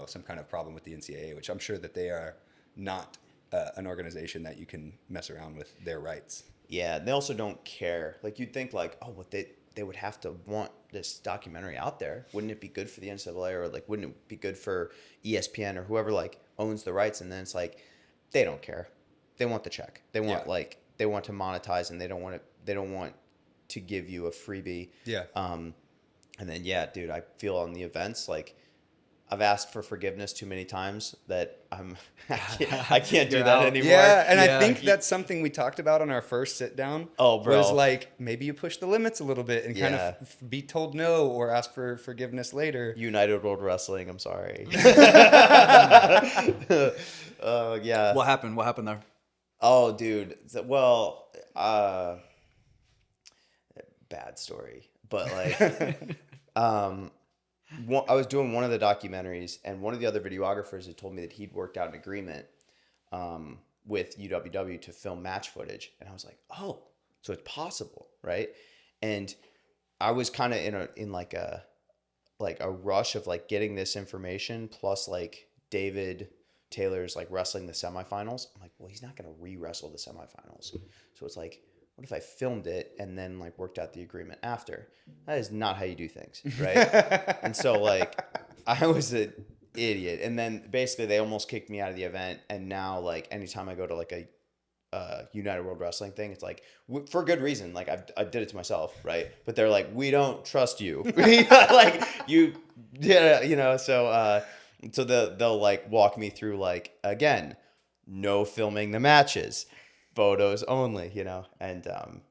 some kind of problem with the NCAA, which I'm sure that they are not an organization that you can mess around with their rights. Yeah. They also don't care. Like, you'd think like, oh, what they would have to want this documentary out there. Wouldn't it be good for the NCAA, or like, wouldn't it be good for ESPN or whoever like owns the rights? And then it's like, they don't care. They want the check. They want like want to monetize, and they don't want to give you a freebie. Yeah. And then, yeah, dude, I feel on the events, like, I've asked for forgiveness too many times that I can't do that anymore. Yeah, and Yeah. I think that's something we talked about on our first sit down. Oh, bro. Was like, maybe you push the limits a little bit and kind Yeah. of be told no or ask for forgiveness later. United World Wrestling, I'm sorry. Yeah. What happened? What happened there? Oh, dude. Well, bad story, but like, I was doing one of the documentaries, and one of the other videographers had told me that he'd worked out an agreement with UWW to film match footage, and I was like, oh, so it's possible, right? And I was kind of in like a rush of like getting this information, plus like David Taylor's like wrestling the semifinals. I'm like, well, he's not gonna re-wrestle the semifinals, so it's like, what if I filmed it and then like worked out the agreement after? That is not how you do things, right? And so like, I was an idiot. And then basically they almost kicked me out of the event. And now like anytime I go to like a United World Wrestling thing, it's like, for good reason. Like I did it to myself, right? But they're like, we don't trust you. Like you, yeah, you know. So they'll like walk me through like, again, no filming the matches. Photos only, you know, and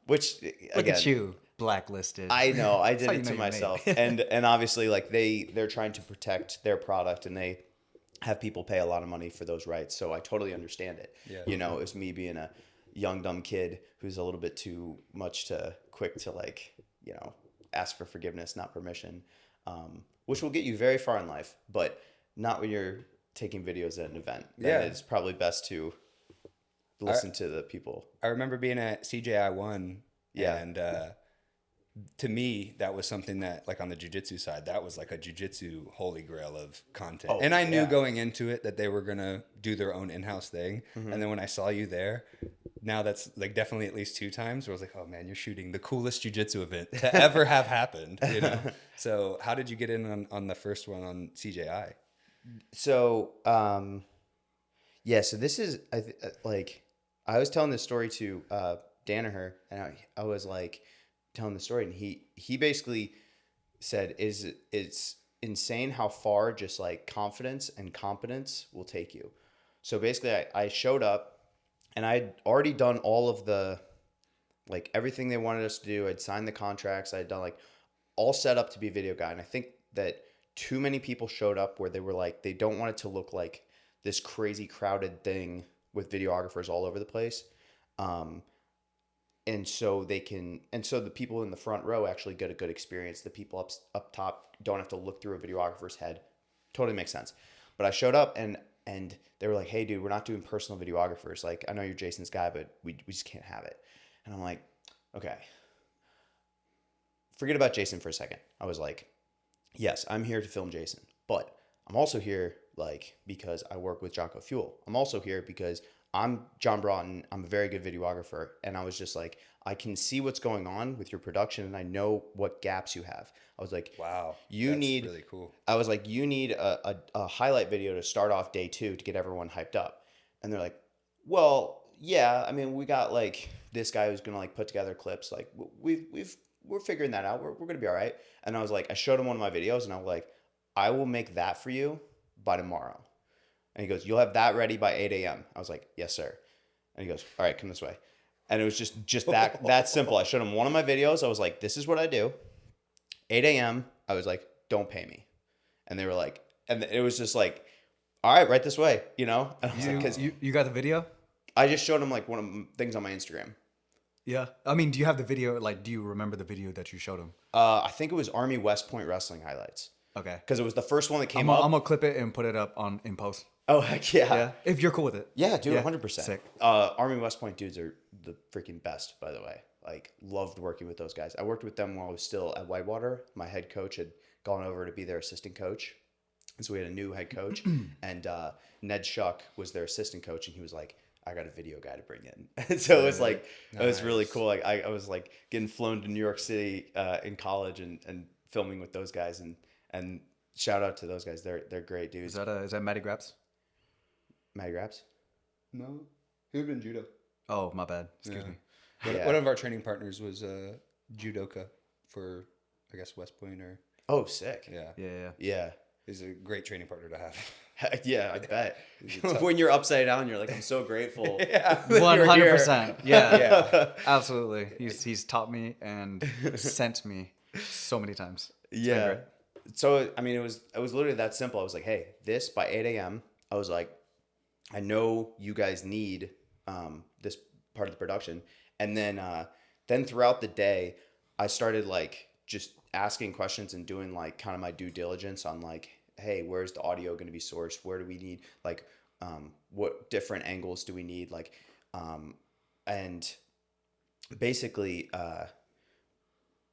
which again, Look at you, blacklisted. I know, I did how you it know to you're myself, made. and obviously like they're trying to protect their product, and they have people pay a lot of money for those rights, so I totally understand it. Yeah. You know, it was me being a young dumb kid who's a little bit too quick to like, you know, ask for forgiveness, not permission, which will get you very far in life, but not when you're taking videos at an event. Then Yeah. it's probably best to listen to the people. I remember being at CJI1, Yeah. and to me, that was something that, like on the jiu-jitsu side, that was like a jiu-jitsu holy grail of content. Oh, and I knew yeah. going into it that they were going to do their own in-house thing. Mm-hmm. And then when I saw you there, now that's like definitely at least 2 times where I was like, oh man, you're shooting the coolest jiu-jitsu event to ever have happened, you know? So how did you get in on the first one on CJI? So, yeah, so this is, I was telling this story to Danaher, and I was like telling the story, and he basically said, it's insane how far just like confidence and competence will take you. So basically I showed up, and I'd already done all of the, like everything they wanted us to do. I'd signed the contracts. I'd done like all set up to be a video guy. And I think that too many people showed up where they were like, they don't want it to look like this crazy crowded thing with videographers all over the place. And so the people in the front row actually get a good experience. The people up top don't have to look through a videographer's head. Totally makes sense. But I showed up and they were like, hey dude, we're not doing personal videographers. Like, I know you're Jason's guy, but we just can't have it. And I'm like, okay, forget about Jason for a second. I was like, yes, I'm here to film Jason, but I'm also here like because I work with Jocko Fuel. I'm also here because I'm John Broughton. I'm a very good videographer. And I was just like, I can see what's going on with your production, and I know what gaps you have. I was like, Wow. You That's really cool. I was like, you need a highlight video to start off day 2 to get everyone hyped up. And they're like, well, yeah, I mean, we got like this guy who's going to like put together clips. Like we're figuring that out. We're going to be all right. And I was like, I showed him one of my videos, and I was like, I will make that for you by tomorrow. And he goes, you'll have that ready by 8 a.m. I was like, yes, sir. And he goes, all right, come this way. And it was just that simple. I showed him one of my videos. I was like, this is what I do. 8 a.m. I was like, don't pay me. And they were like, and it was just like, all right, right this way, you know? And I was like, 'cause You got the video? I just showed him like one of the things on my Instagram. Yeah. I mean, do you have the video? Like, do you remember the video that you showed him? I think it was Army West Point Wrestling highlights. Okay. Because it was the first one that came I'm up. gonna clip it and put it up in post. Oh, heck yeah. Yeah. If you're cool with it. Yeah, dude, Yeah. 100%. Sick. Army West Point dudes are the freaking best, by the way. Like, loved working with those guys. I worked with them while I was still at Whitewater. My head coach had gone over to be their assistant coach. And so we had a new head coach. And Ned Shuck was their assistant coach. And he was like, I got a video guy to bring in. And so it was like, it was really cool. Like, I was like getting flown to New York City in college and filming with those guys. And shout out to those guys. They're great dudes. Is that Matty Graps? Matty Raps? No. He would have been judo. Oh, my bad. Excuse Yeah. me. Yeah. One of our training partners was judoka for, I guess, West Point or Oh, sick. yeah. Yeah. Yeah. He's a great training partner to have. Heck yeah, I bet. He's a tough- When you're upside down, you're like, I'm so grateful. Yeah. that you're here. 100%. Yeah. Yeah. Absolutely. He's taught me and sent me so many times. It's been Yeah. great. So I mean, it was literally that simple. I was like, hey, this by 8 a.m. I was like, I know you guys need this part of the production, and then throughout the day, I started like just asking questions and doing like kind of my due diligence on like, hey, where's the audio going to be sourced? Where do we need like what different angles do we need? Like, and basically,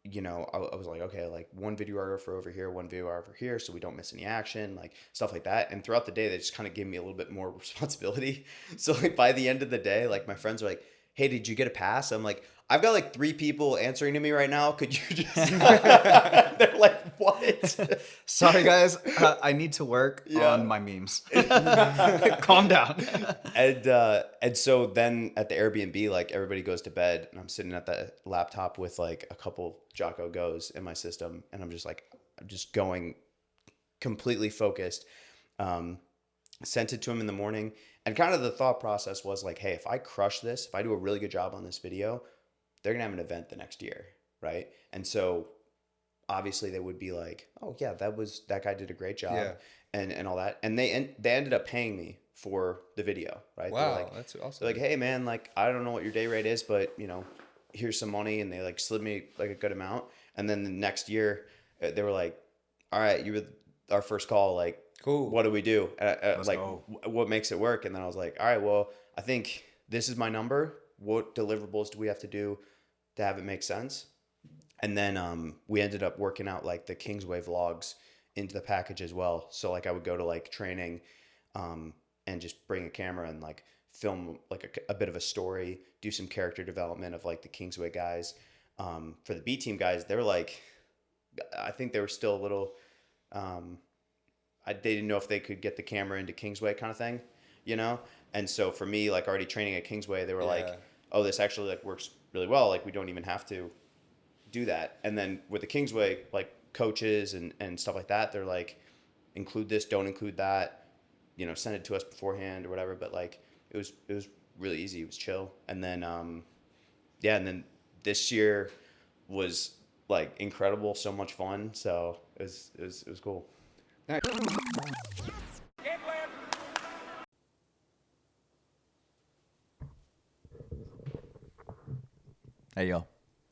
you know, I was like, okay, like one videographer over here, one videographer over here, so we don't miss any action, like stuff like that. And throughout the day, they just kind of gave me a little bit more responsibility. So like by the end of the day, like my friends were like, hey, did you get a pass? I'm like, I've got like 3 people answering to me right now. Could you just? They're like, what? Sorry, guys. I need to work on my memes. Calm down. And so then at the Airbnb, like everybody goes to bed, and I'm sitting at the laptop with like a couple Jocko Go's in my system, and I'm just going completely focused. Sent it to him in the morning, and kind of the thought process was like, hey, if I crush this, if I do a really good job on this video, they're gonna have an event the next year, right? And so obviously they would be like, oh yeah, that guy did a great job, Yeah. and all that, and they ended up paying me for the video, right? Wow, They're like, that's awesome. they're like, hey man, like I don't know what your day rate is, but you know, here's some money, and they like slid me like a good amount, and then the next year they were like, all right, you were our first call, like. Cool. What do we do? Let's like, go. what makes it work? And then I was like, all right, well, I think this is my number. What deliverables do we have to do to have it make sense? And then we ended up working out like the Kingsway vlogs into the package as well. So like I would go to like training and just bring a camera and like film like a bit of a story, do some character development of like the Kingsway guys. For the B team guys, they were like, I think they were still a little... they didn't know if they could get the camera into Kingsway kind of thing, you know? And so for me, like already training at Kingsway, they were like, oh, this actually like works really well. Like we don't even have to do that. And then with the Kingsway, like coaches and stuff like that, they're like, include this, don't include that, you know, send it to us beforehand or whatever. But like, it was really easy. It was chill. And then, and then this year was like incredible. So much fun. So it was cool. Nice. Hey, yo.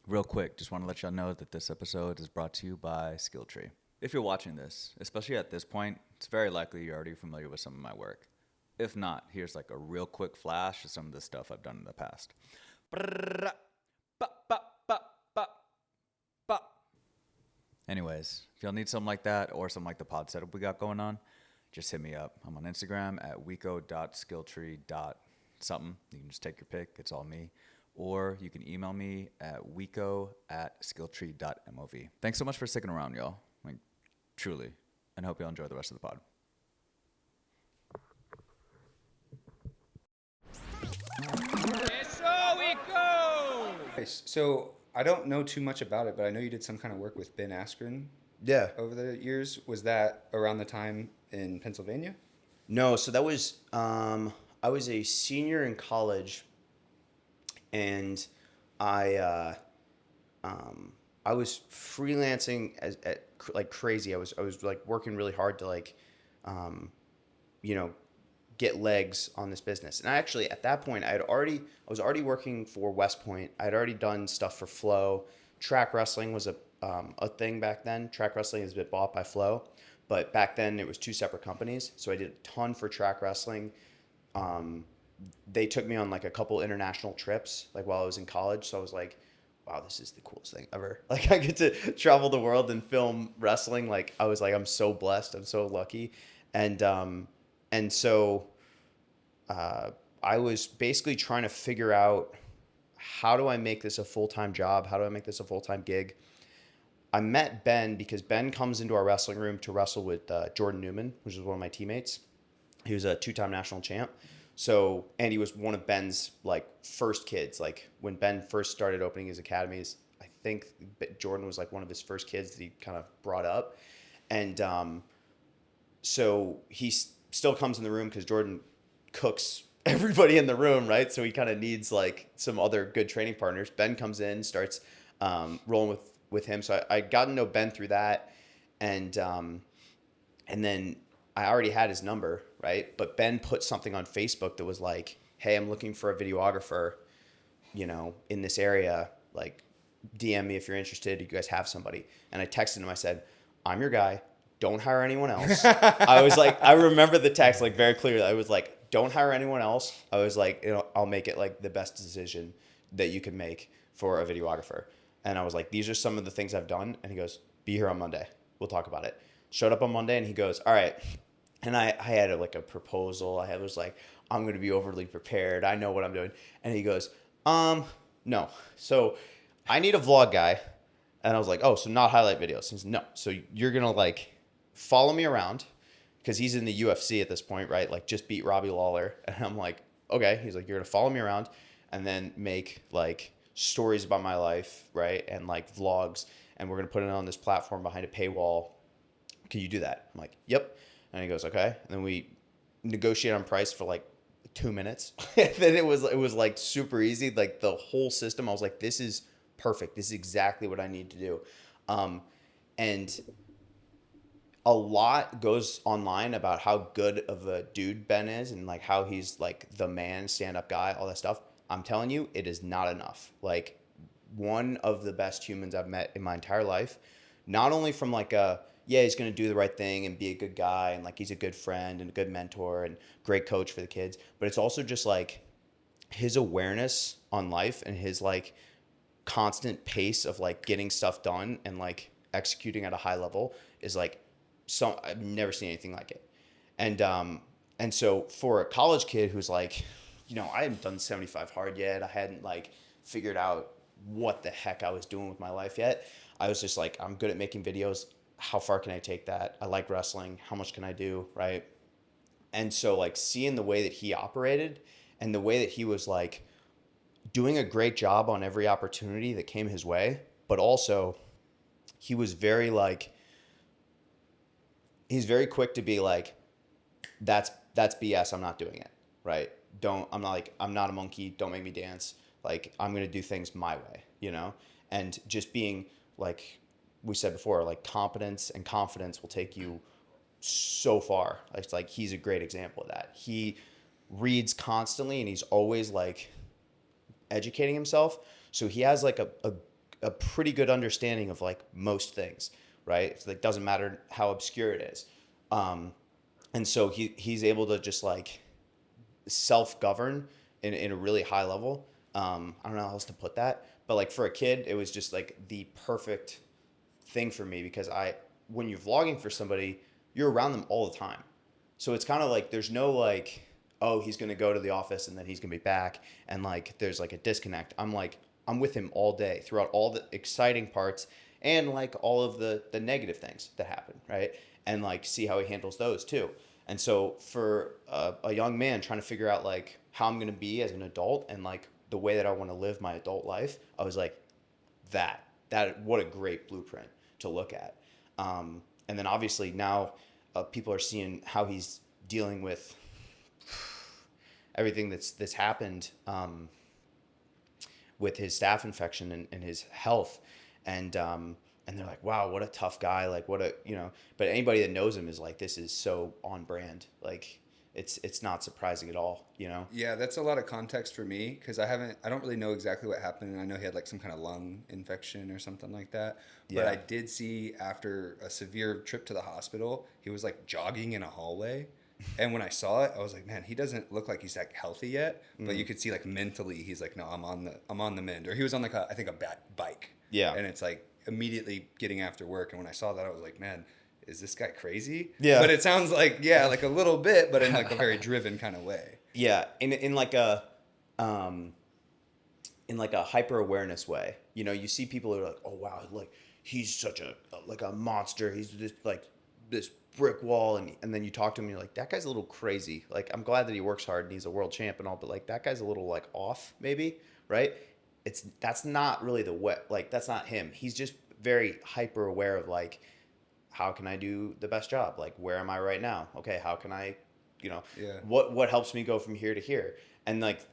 Real quick, just want to let y'all know that this episode is brought to you by Skilltree. If you're watching this, especially at this point, it's very likely you're already familiar with some of my work. If not, here's like a real quick flash of some of the stuff I've done in the past. Anyways, if y'all need something like that or something like the pod setup we got going on, just hit me up. I'm on Instagram at weeko.skilltree.something. You can just take your pick. It's all me. Or you can email me at weeko@skilltree.mov. Thanks so much for sticking around, y'all. Like, truly. And hope y'all enjoy the rest of the pod. Nice. So I don't know too much about it, but I know you did some kind of work with Ben Askren Yeah. over the years. Was that around the time in Pennsylvania? No, so that was I was a senior in college, and I was freelancing like crazy. I was like working really hard to like you know, get legs on this business. And I actually at that point I was already working for West Point. I had already done stuff for Flow. Track wrestling was a thing back then. Track wrestling has been bought by Flow, but back then it was 2 separate companies. So I did a ton for track wrestling. They took me on like a couple international trips, like while I was in college. So I was like, wow, this is the coolest thing ever. Like I get to travel the world and film wrestling. Like I was like, I'm so blessed. I'm so lucky. And so I was basically trying to figure out, how do I make this a full-time job? How do I make this a full-time gig? I met Ben because Ben comes into our wrestling room to wrestle with Jordan Newman, which is one of my teammates. He was a 2-time national champ. So, and he was one of Ben's like first kids. Like when Ben first started opening his academies, I think Jordan was like one of his first kids that he kind of brought up. And so he still comes in the room because Jordan cooks everybody in the room, right? So he kind of needs like some other good training partners. Ben comes in, starts rolling with him. So I got to know Ben through that. And then I already had his number, right? But Ben put something on Facebook that was like, hey, I'm looking for a videographer, in this area. Like, DM me if you're interested. You guys have somebody. And I texted him. I said, I'm your guy. Don't hire anyone else. I was like, I remember the text like very clearly. I was like, don't hire anyone else. I was like, I'll make it like the best decision that you can make for a videographer. And I was like, these are some of the things I've done. And he goes, be here on Monday. We'll talk about it. Showed up on Monday and he goes, all right. And I had a proposal. I was like, I'm going to be overly prepared. I know what I'm doing. And he goes, no. So I need a vlog guy. And I was like, oh, so not highlight videos. He says, no. So you're going to follow me around because he's in the UFC at this point, right? Like just beat Robbie Lawler. And I'm like, okay. He's like, you're going to follow me around and then make stories about my life, right? And vlogs. And we're going to put it on this platform behind a paywall. Can you do that? I'm like, yep. And he goes, okay. And then we negotiate on price for 2 minutes. And then it was super easy. The whole system, I was like, this is perfect. This is exactly what I need to do. And a lot goes online about how good of a dude Ben is and how he's the man, stand-up guy, all that stuff. I'm telling you, it is not enough. One of the best humans I've met in my entire life, not only from he's going to do the right thing and be a good guy and he's a good friend and a good mentor and great coach for the kids, but it's also just his awareness on life and his constant pace of getting stuff done and executing at a high level is I've never seen anything like it. And so for a college kid who's I hadn't done 75 hard yet, I hadn't figured out what the heck I was doing with my life yet. I was just I'm good at making videos. How far can I take that? I like wrestling. How much can I do? Right. And so seeing the way that he operated and the way that he was doing a great job on every opportunity that came his way, but also he was very he's very quick to be that's BS. I'm not doing it. Right. I'm not a monkey. Don't make me dance. I'm going to do things my way, and just being we said before, competence and confidence will take you so far. It's he's a great example of that. He reads constantly and he's always educating himself. So he has a pretty good understanding of most things, right? It's doesn't matter how obscure it is. And so he's able to just self-govern in a really high level. I don't know how else to put that, but for a kid, it was just the perfect thing for me because when you're vlogging for somebody, you're around them all the time. So it's kind of there's no oh, he's going to go to the office and then he's going to be back. And there's a disconnect. I'm with him all day throughout all the exciting parts and all of the negative things that happen. Right. And see how he handles those too. And so for a young man trying to figure out how I'm going to be as an adult and the way that I want to live my adult life, I was that what a great blueprint to look at. And then obviously now people are seeing how he's dealing with everything that's happened with his staph infection and his health. And they're wow, what a tough guy. But anybody that knows him is this is so on brand. It's not surprising at all, Yeah, that's a lot of context for me because I don't really know exactly what happened. I know he had some kind of lung infection or something like that. But Yeah. I did see after a severe trip to the hospital, he was jogging in a hallway. And when I saw it, I was man, he doesn't look like he's healthy yet. But you could see mentally, he's no, I'm on the mend. Or he was on I think a bike. Yeah. And it's immediately getting after work. And when I saw that, I was man, is this guy crazy? Yeah. But it sounds a little bit, but in a very driven kind of way. Yeah. In a hyper awareness way. You see people who are oh wow, he's such a monster. He's this brick wall, and then you talk to him and you're like, that guy's a little crazy. Like, I'm glad that he works hard and he's a world champ and all, but like that guy's a little like off maybe, right? That's not really that's not him. He's just very hyper aware of like, how can I do the best job? Like, where am I right now? Okay, how can I, what helps me go from here to here? And like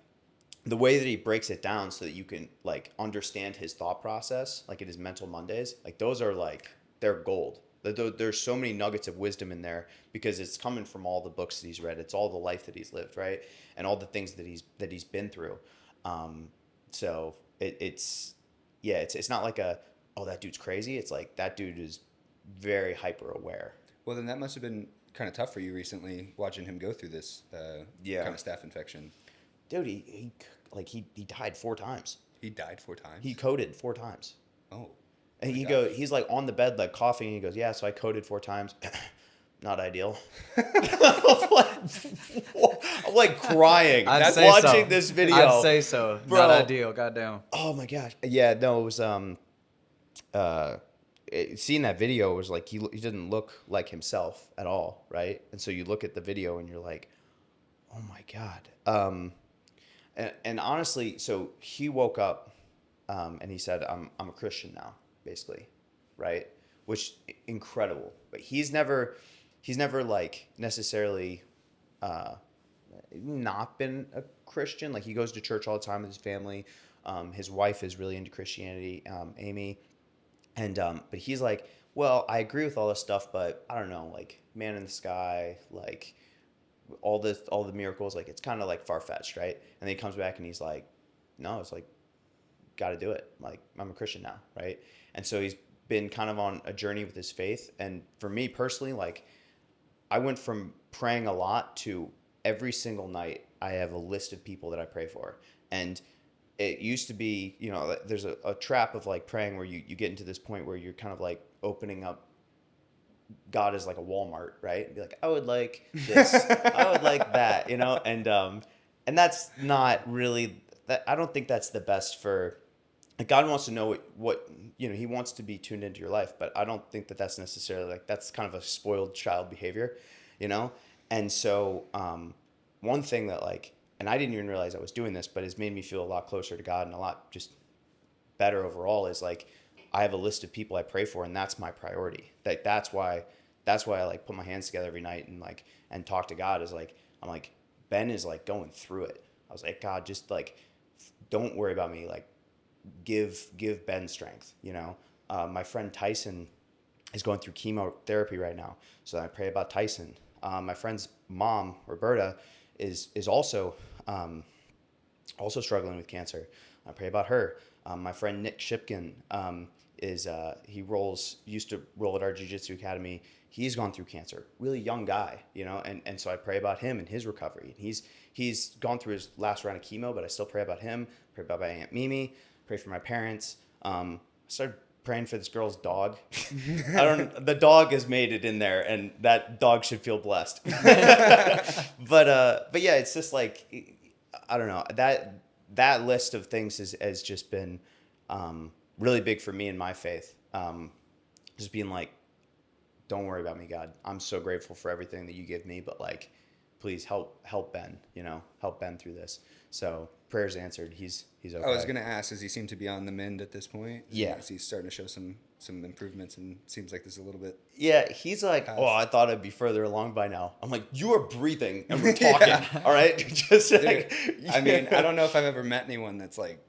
the way that he breaks it down so that you can like understand his thought process, like in his mental Mondays, like those are like, they're gold. There's so many nuggets of wisdom in there because it's coming from all the books that he's read. It's all the life that he's lived, right? And all the things that he's been through. So it's not like that dude's crazy. It's like that dude is very hyper aware. Well, then that must have been kind of tough for you recently watching him go through this kind of staph infection. Dude, he died 4 times. He died 4 times? He coded 4 times. Oh. And he's like on the bed, like coughing, and he goes, yeah, so I coded 4 times. Not ideal. I'm like crying. Watching this video. I'd say so. Bro. Not ideal. Goddamn. Oh my gosh. Yeah, no, it was seeing that video was like he didn't look like himself at all, right? And so you look at the video and you're like, oh my God. And honestly, so he woke up and he said, I'm a Christian now, basically, right? Which incredible. But he's never like necessarily not been a Christian. Like he goes to church all the time with his family. His wife is really into Christianity, Amy. And but he's like, well, I agree with all this stuff, but I don't know, like man in the sky, like all the miracles, like it's kind of like far-fetched, right? And then he comes back and he's like, no, it's like, got to do it. Like I'm a Christian now, right? And so he's been kind of on a journey with his faith. And for me personally, like I went from praying a lot to every single night I have a list of people that I pray for. And it used to be, there's a trap of like praying where you get into this point where you're kind of like opening up God as like a Walmart, right? And be like, I would like this, I would like that, and that's not really that. I don't think that's the best for. Like God wants to know what He wants to be tuned into your life, but I don't think that that's necessarily like that's kind of a spoiled child behavior, And so one thing that like. And I didn't even realize I was doing this, but it's made me feel a lot closer to God and a lot just better overall is like, I have a list of people I pray for and that's my priority. That's why I like put my hands together every night and talk to God is like, I'm like, Ben is like going through it. I was like, God, just like, don't worry about me. Like give Ben strength. My friend Tyson is going through chemotherapy right now. So I pray about Tyson. My friend's mom, Roberta, is also struggling with cancer. I pray about her. My friend Nick Shipkin used to roll at our jiu-jitsu academy. He's gone through cancer. Really young guy, and so I pray about him and his recovery. He's gone through his last round of chemo, but I still pray about him. Pray about my Aunt Mimi. Pray for my parents. I started praying for this girl's dog. The dog has made it in there and that dog should feel blessed. But yeah, it's just like, I don't know, that list of things has just been really big for me in my faith. Just being like, don't worry about me, God. I'm so grateful for everything that you give me, but like, please help Ben, help Ben through this. So prayers answered. He's okay. I was going to ask, does he seem to be on the mend at this point? Yeah. He's starting to show some improvements and seems like there's a little bit. Yeah, he's like, oh, I thought I'd be further along by now. I'm like, you are breathing and we're talking. Yeah. All right. Just dude, like, I mean, I don't know if I've ever met anyone that's like,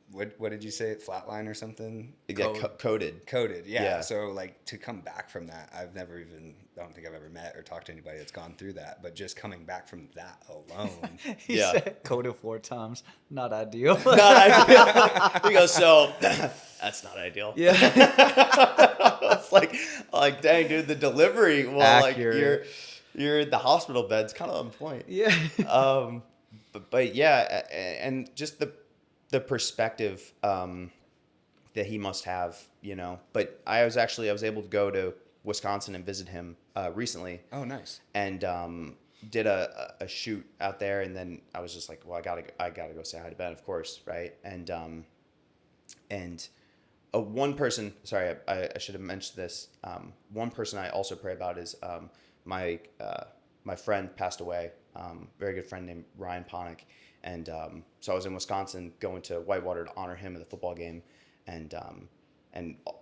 what did you say? Flatline or something? Yeah, coded. Coded, yeah. So like to come back from that, I don't think I've ever met or talked to anybody that's gone through that. But just coming back from that alone. He said coded 4 times. Not ideal. Not ideal. He goes, so that's not ideal. Yeah. It's like, dang, dude, the delivery. Well, accurate. Like you're at the hospital bed's kind of on point. Yeah. But yeah, and just the perspective that he must have, But I was able to go to Wisconsin and visit him recently. Oh, nice. And did a shoot out there, and then I was just like, well, I gotta go say hi to Ben, of course, right? And one person, sorry, I should have mentioned this. One person I also pray about is my friend passed away. Very good friend named Ryan Ponick, and so I was in Wisconsin going to Whitewater to honor him at the football game, and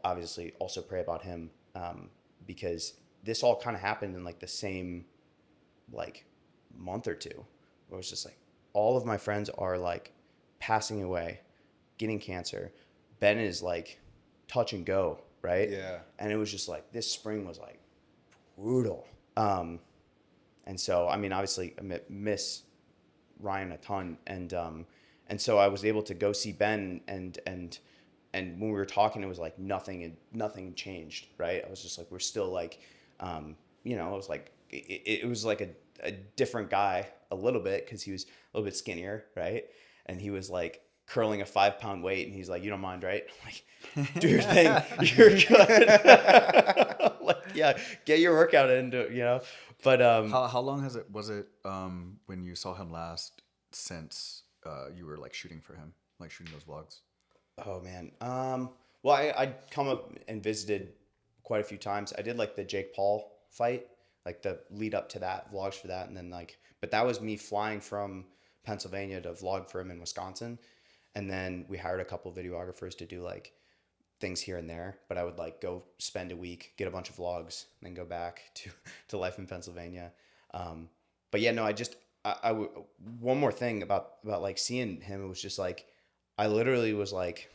obviously also pray about him because this all kind of happened in like the same like month or two, where it was just like all of my friends are like passing away, getting cancer. Ben is like touch and go, right? Yeah. And it was just like this spring was like brutal. And so I mean, obviously I miss Ryan a ton, and so I was able to go see Ben, and when we were talking, it was like nothing changed, right? I was just like, we're still like, it was like it was like a different guy a little bit because he was a little bit skinnier, right? And he was like curling a 5-pound weight, and he's like, "You don't mind, right?" I'm like, "Do your thing, you're good." Like, yeah, get your workout into, But How long was it when you saw him last since you were like shooting for him, like shooting those vlogs? oh man, well, I'd come up and visited quite a few times. I did like the Jake Paul fight, like the lead up to that, vlogs for that, and then but that was me flying from Pennsylvania to vlog for him in Wisconsin, and then we hired a couple of videographers to do like things here and there. But I would like go spend a week, get a bunch of vlogs, and then go back to life in Pennsylvania. But yeah, no, I one more thing about like seeing him, it was just like I literally was like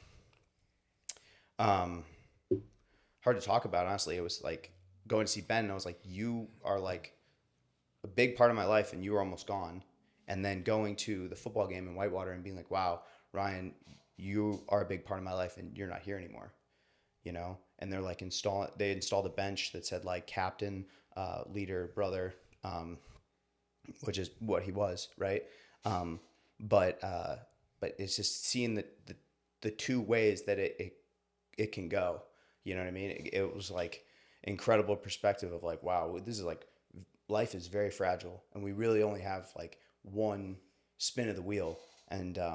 hard to talk about, honestly. It was like going to see Ben, and I was like, you are like a big part of my life, and you were almost gone. And then going to the football game in Whitewater and being like, wow, Ryan, you are a big part of my life, and you're not here anymore, And they're like they installed a bench that said like captain, leader, brother, which is what he was, right? But it's just seeing the two ways that it can go. You know what I mean? It was like incredible perspective of like, wow, this is like, life is very fragile, and we really only have like one spin of the wheel. And if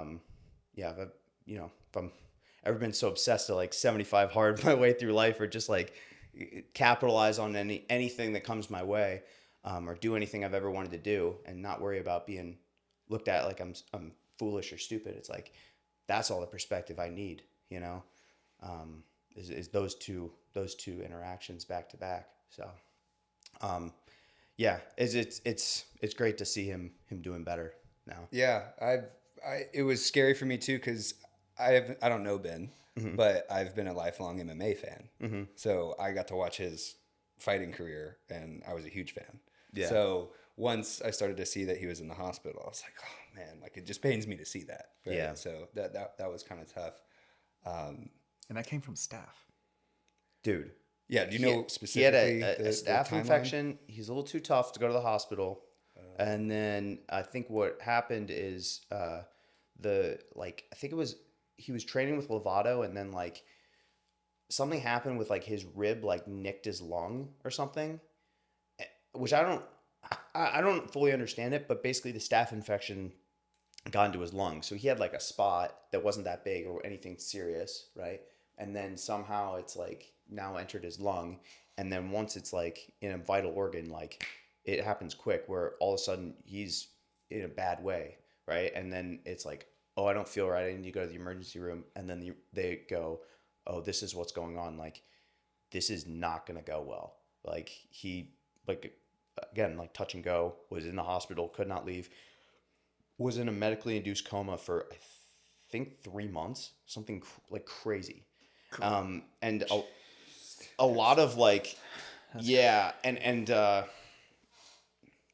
I'm ever been so obsessed to like 75 hard my way through life, or just like capitalize on anything that comes my way, or do anything I've ever wanted to do, and not worry about being looked at like I'm foolish or stupid. It's like that's all the perspective I need, is those two interactions back to back. So yeah, it's great to see him doing better now. Yeah, it was scary for me too, because I don't know Ben, Mm-hmm. but I've been a lifelong MMA fan. Mm-hmm. So I got to watch his fighting career, and I was a huge fan. Yeah. So once I started to see that he was in the hospital, I was like, oh man, like it just pains me to see that. Right? Yeah. So that was kind of tough. And that came from staph. Dude. Yeah. Do you know specifically? He had a staph the timeline? infection. He's a little too tough to go to the hospital. And then I think what happened is I think it was, he was training with Lovato, and then like something happened with like his rib like nicked his lung or something, which I don't fully understand it, but basically the staph infection got into his lung. So he had like a spot that wasn't that big or anything serious, right? And then somehow it's like now entered his lung, and then once it's like in a vital organ, like it happens quick, where all of a sudden he's in a bad way, right? And then it's like, oh, I don't feel right, I need to go to the emergency room. And then they go, oh, this is what's going on. Like, this is not going to go well. Like, he, like, again, like touch and go, was in the hospital, could not leave, was in a medically induced coma for, I think, 3 months, something like crazy. Cool. And a lot of like, yeah. And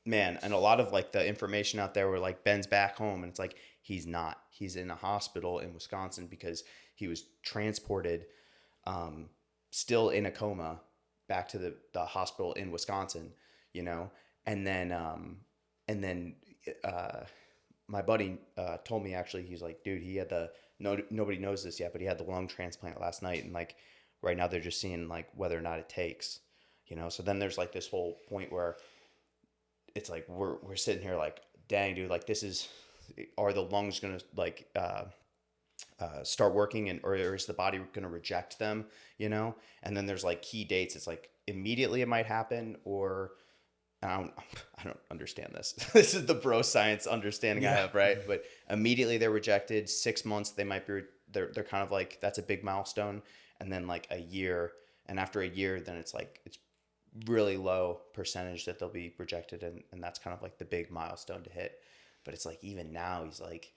man, and a lot of like the information out there were like, Ben's back home, and it's like, he's not. He's in a hospital in Wisconsin because he was transported, still in a coma, back to the hospital in Wisconsin, and then my buddy told me, actually, he's like, dude, he had nobody knows this yet, but he had the lung transplant last night, and like right now they're just seeing like whether or not it takes, so then there's like this whole point where it's like we're sitting here like, dang, dude, like are the lungs gonna like start working, or is the body gonna reject them, and then there's like key dates. It's like immediately it might happen, or I don't understand this. This is the bro science understanding I have, right? But immediately they're rejected. 6 months, they might be, they're kind of like, that's a big milestone. And then like a year, and after a year, then it's like, it's really low percentage that they'll be rejected. And that's kind of like the big milestone to hit. But it's like, even now he's like,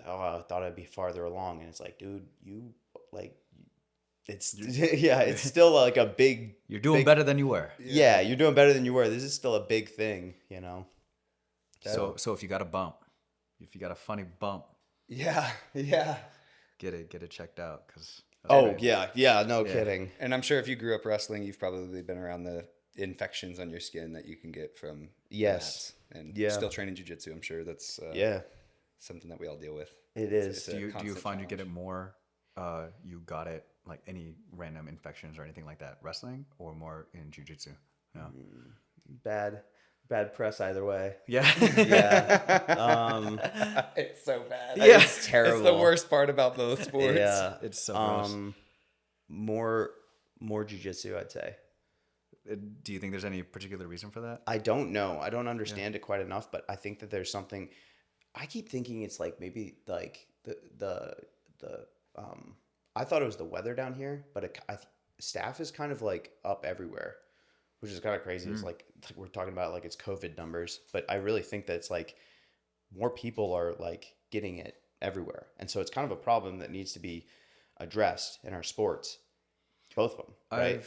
oh, I thought I'd be farther along. And it's like, dude, you like, it's it's still like a big. You're doing better than you were. Yeah, you're doing better than you were. This is still a big thing, you know. So if you got a bump, if you got a funny bump, Yeah. get it checked out because. Oh yeah, no kidding. And I'm sure if you grew up wrestling, you've probably been around the infections on your skin that you can get from Yes. the mats. And Yeah. still training jiu-jitsu, I'm sure that's something that we all deal with. It is. Do you find you get it more? You got it like any random infections or anything like that, wrestling or more in jiu-jitsu? No. Bad press either way. Yeah. Yeah. It's so bad. Yeah. It's terrible. It's the worst part about both sports. Yeah. It's so gross. More jiu-jitsu, I'd say. Do you think there's any particular reason for that? I don't know. I don't understand it quite enough, but I think that there's something. I keep thinking it's like maybe like the I thought it was the weather down here, but staff is kind of like up everywhere, which is kind of crazy. It's like we're talking about like it's COVID numbers, but I really think that it's like more people are like getting it everywhere, and so it's kind of a problem that needs to be addressed in our sports, both of them. Right?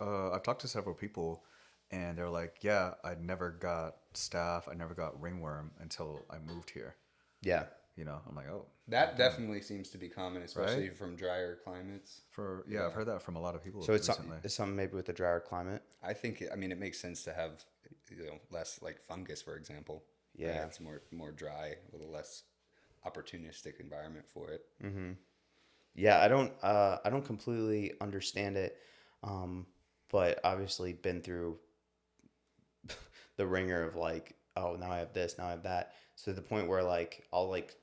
I've talked to several people, and they're like, yeah, I never got staph, I never got ringworm until I moved here. Yeah. You know, I'm like, oh. That definitely seems to be common, especially Right? from drier climates. I've heard that from a lot of people. So it's recently. something maybe with the drier climate. I think it makes sense to have less like fungus, for example. Yeah. Right? It's more dry, a little less opportunistic environment for it. Mm-hmm. Yeah, I don't completely understand it, but obviously been through the ringer of like, oh, now I have this, now I have that. So to the point where like I'll like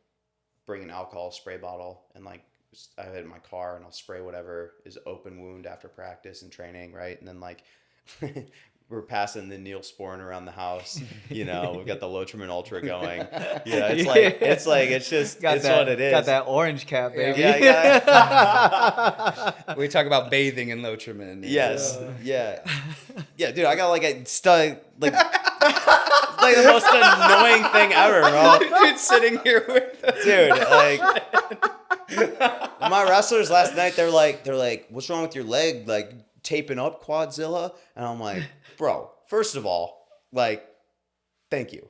bring an alcohol spray bottle and like I have it in my car and I'll spray whatever is open wound after practice and training, right? And then like we're passing the Neosporin around the house, you know, we've got the Lotrimin Ultra going. Yeah, it's just Got it's that, what it is. Got that orange cap, baby. Yeah. We talk about bathing in Lotrimin. Yes. Yeah, dude, I got like a stud like like the most annoying thing ever, bro. Dude, sitting here with us. Dude, like my wrestlers last night, they're like, what's wrong with your leg? Like taping up Quadzilla? And I'm like, bro, first of all, like, thank you.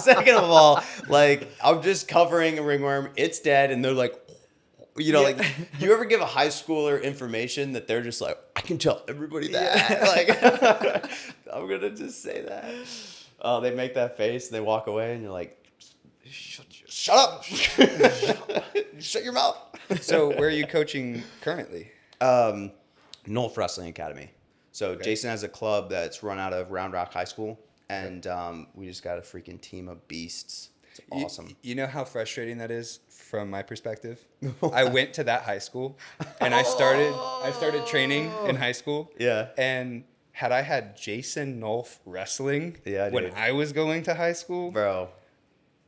Second of all, like, I'm just covering a ringworm. It's dead. And they're like, you know, like, you ever give a high schooler information that they're just like, I can tell everybody that. Like, I'm going to just say that. Oh, they make that face and they walk away and you're like, shut up. Shut your mouth. So where are you coaching currently? Nolf Wrestling Academy. So Okay. Jason has a club that's run out of Round Rock High School, and we just got a freaking team of beasts. It's awesome. You know how frustrating that is from my perspective? I went to that high school and I started training in high school. Yeah. And had I had Jason Nolf wrestling when dude. I was going to high school, Bro.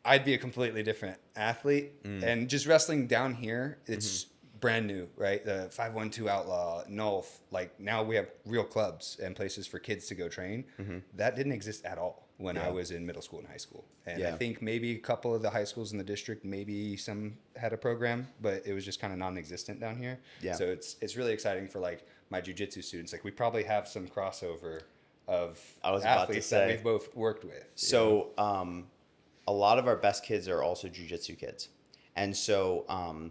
I'd be a completely different athlete. And just wrestling down here, it's brand new, right? The 512 Outlaw, Nolf, like now we have real clubs and places for kids to go train. That didn't exist at all when I was in middle school and high school. And I think maybe a couple of the high schools in the district, maybe some had a program, but it was just kind of non-existent down here. Yeah. So it's really exciting for like my jiu-jitsu students. Like we probably have some crossover of I was about to athletes say. that we've both worked with. So a lot of our best kids are also jiu-jitsu kids. And so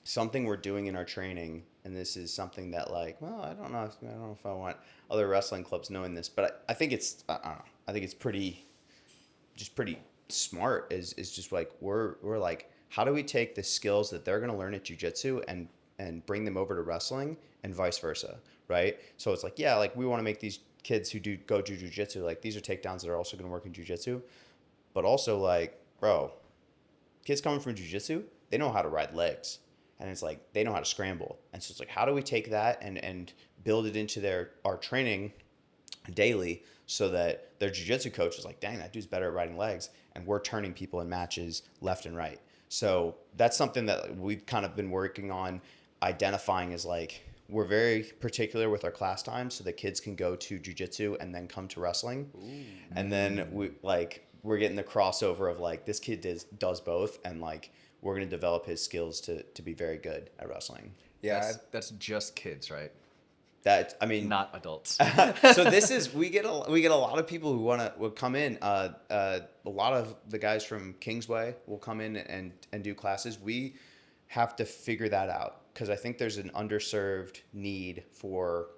something we're doing in our training, and this is something that like, well, I don't know if I want other wrestling clubs knowing this, but I think it's, I don't know, I think it's pretty smart is just like, we're like, how do we take the skills that they're going to learn at jiu-jitsu and bring them over to wrestling and vice versa, right? So it's like, yeah, like we want to make these kids who go do jiu-jitsu, like these are takedowns that are also going to work in jiu-jitsu, but also like, bro, kids coming from jiu-jitsu, they know how to ride legs. and it's like they know how to scramble. And so it's like, how do we take that and build it into our training daily so that their jiu-jitsu coach is like, dang, that dude's better at riding legs, and we're turning people in matches left and right. So that's something that we've kind of been working on identifying as like, we're very particular with our class times so that kids can go to jiu-jitsu and then come to wrestling. Ooh. And then we're getting the crossover of like, this kid does both, and like we're going to develop his skills to be very good at wrestling. Yeah, that's just kids, right? That, I mean, not adults. So this is, we get a lot of people who will come in. A lot of the guys from Kingsway will come in and do classes. We have to figure that out because I think there's an underserved need for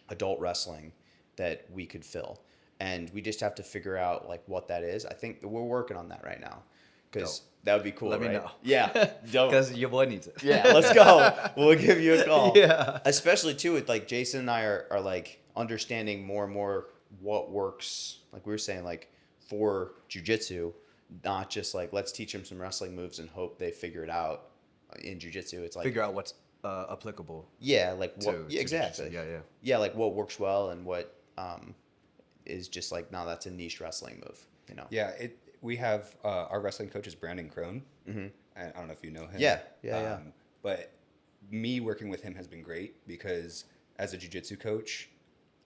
adult wrestling that we could fill, and we just have to figure out like what that is. I think we're working on that right now because that would be cool. Let right? me know. Yeah, because your boy needs it. Yeah, let's go. We'll give you a call. Yeah, especially too with like Jason and I are like understanding more and more what works. Like we were saying, like for jiu-jitsu, not just like let's teach them some wrestling moves and hope they figure it out in jiu-jitsu. It's like figure out what's applicable. Yeah, like what? Yeah, exactly. Yeah. Yeah, like what works well and what is just like, no, that's a niche wrestling move. You know. Yeah, we have our wrestling coach is Brandon Crone. Mm-hmm. I don't know if you know him. Yeah. But me working with him has been great because as a jiu-jitsu coach,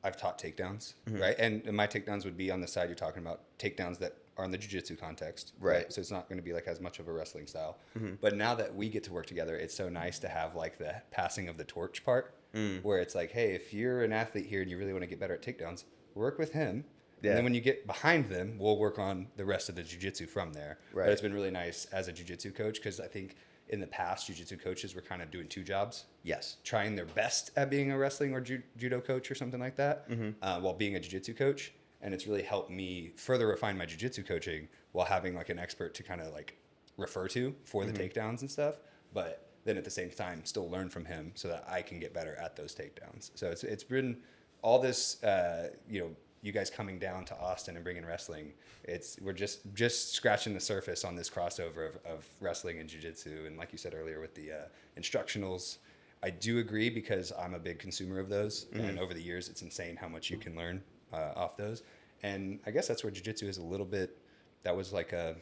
I've taught takedowns, right? And my takedowns would be on the side you're talking about, takedowns that are in the jiu-jitsu context, right? So it's not going to be like as much of a wrestling style. But now that we get to work together, it's so nice to have like the passing of the torch part, where it's like, hey, if you're an athlete here and you really want to get better at takedowns, work with him. Yeah. And then when you get behind them, we'll work on the rest of the jiu-jitsu from there. Right. But it's been really nice as a jiu-jitsu coach because I think in the past, jiu-jitsu coaches were kind of doing two jobs. Yes. Trying their best at being a wrestling or judo coach or something like that while being a jiu-jitsu coach. And it's really helped me further refine my jiu-jitsu coaching while having like an expert to kind of like refer to for the takedowns and stuff. But then at the same time, still learn from him so that I can get better at those takedowns. So it's been all this, you guys coming down to Austin and bringing wrestling, we're just scratching the surface on this crossover of wrestling and jiu-jitsu. And like you said earlier with the instructionals, I do agree because I'm a big consumer of those. And over the years, it's insane how much you can learn off those. And I guess that's where jiu-jitsu is a little bit, that was like a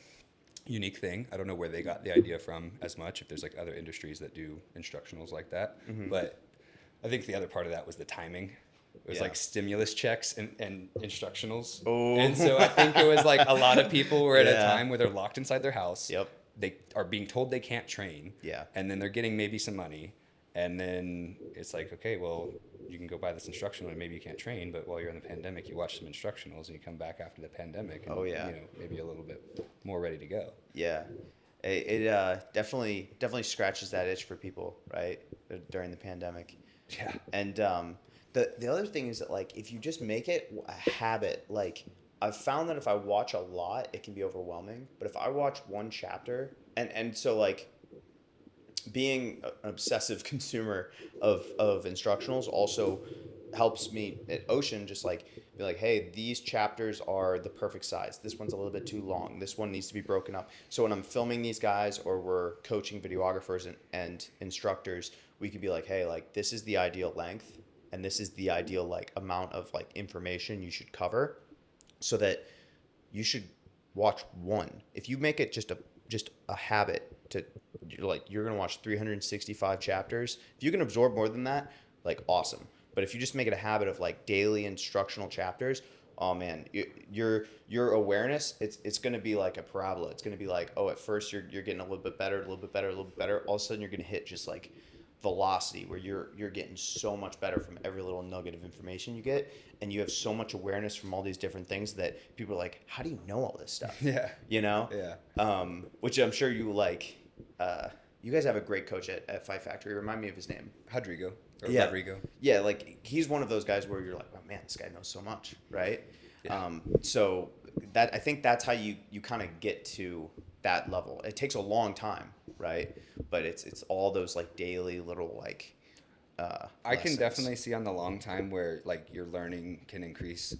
unique thing. I don't know where they got the idea from as much, if there's like other industries that do instructionals like that. But I think the other part of that was the timing. It was like stimulus checks and instructionals. Oh. And so I think it was like a lot of people were at a time where they're locked inside their house. Yep. They are being told they can't train. Yeah. And then they're getting maybe some money. And then it's like, okay, well, you can go buy this instructional and maybe you can't train, but while you're in the pandemic, you watch some instructionals and you come back after the pandemic and, maybe a little bit more ready to go. Yeah. It definitely scratches that itch for people, right? During the pandemic. Yeah. And the other thing is that like if you just make it a habit, like I've found that if I watch a lot, it can be overwhelming. But if I watch one chapter and so like being an obsessive consumer of instructionals also helps me at Ocean just like be like, hey, these chapters are the perfect size. This one's a little bit too long. This one needs to be broken up. So when I'm filming these guys or we're coaching videographers and instructors, we could be like, hey, like this is the ideal length and this is the ideal like amount of like information you should cover so that you should watch one. If you make it just a habit to you're going to watch 365 chapters. If you can absorb more than that, like awesome. But if you just make it a habit of like daily instructional chapters, oh man, your awareness, it's going to be like a parabola. It's going to be like, oh, at first you're getting a little bit better, a little bit better, a little bit better. All of a sudden you're going to hit just like velocity where you're getting so much better from every little nugget of information you get, and you have so much awareness from all these different things that people are like, how do you know all this stuff? Yeah. You know? Yeah. Which I'm sure you like. You guys have a great coach at Fight Factory. Remind me of his name. Rodrigo. Rodrigo. Yeah, like he's one of those guys where you're like, oh man, this guy knows so much, right? Yeah. So that I think that's how you kind of get to that level. It takes a long time, right? But it's all those like daily little like. I can definitely see on the long time where like your learning can increase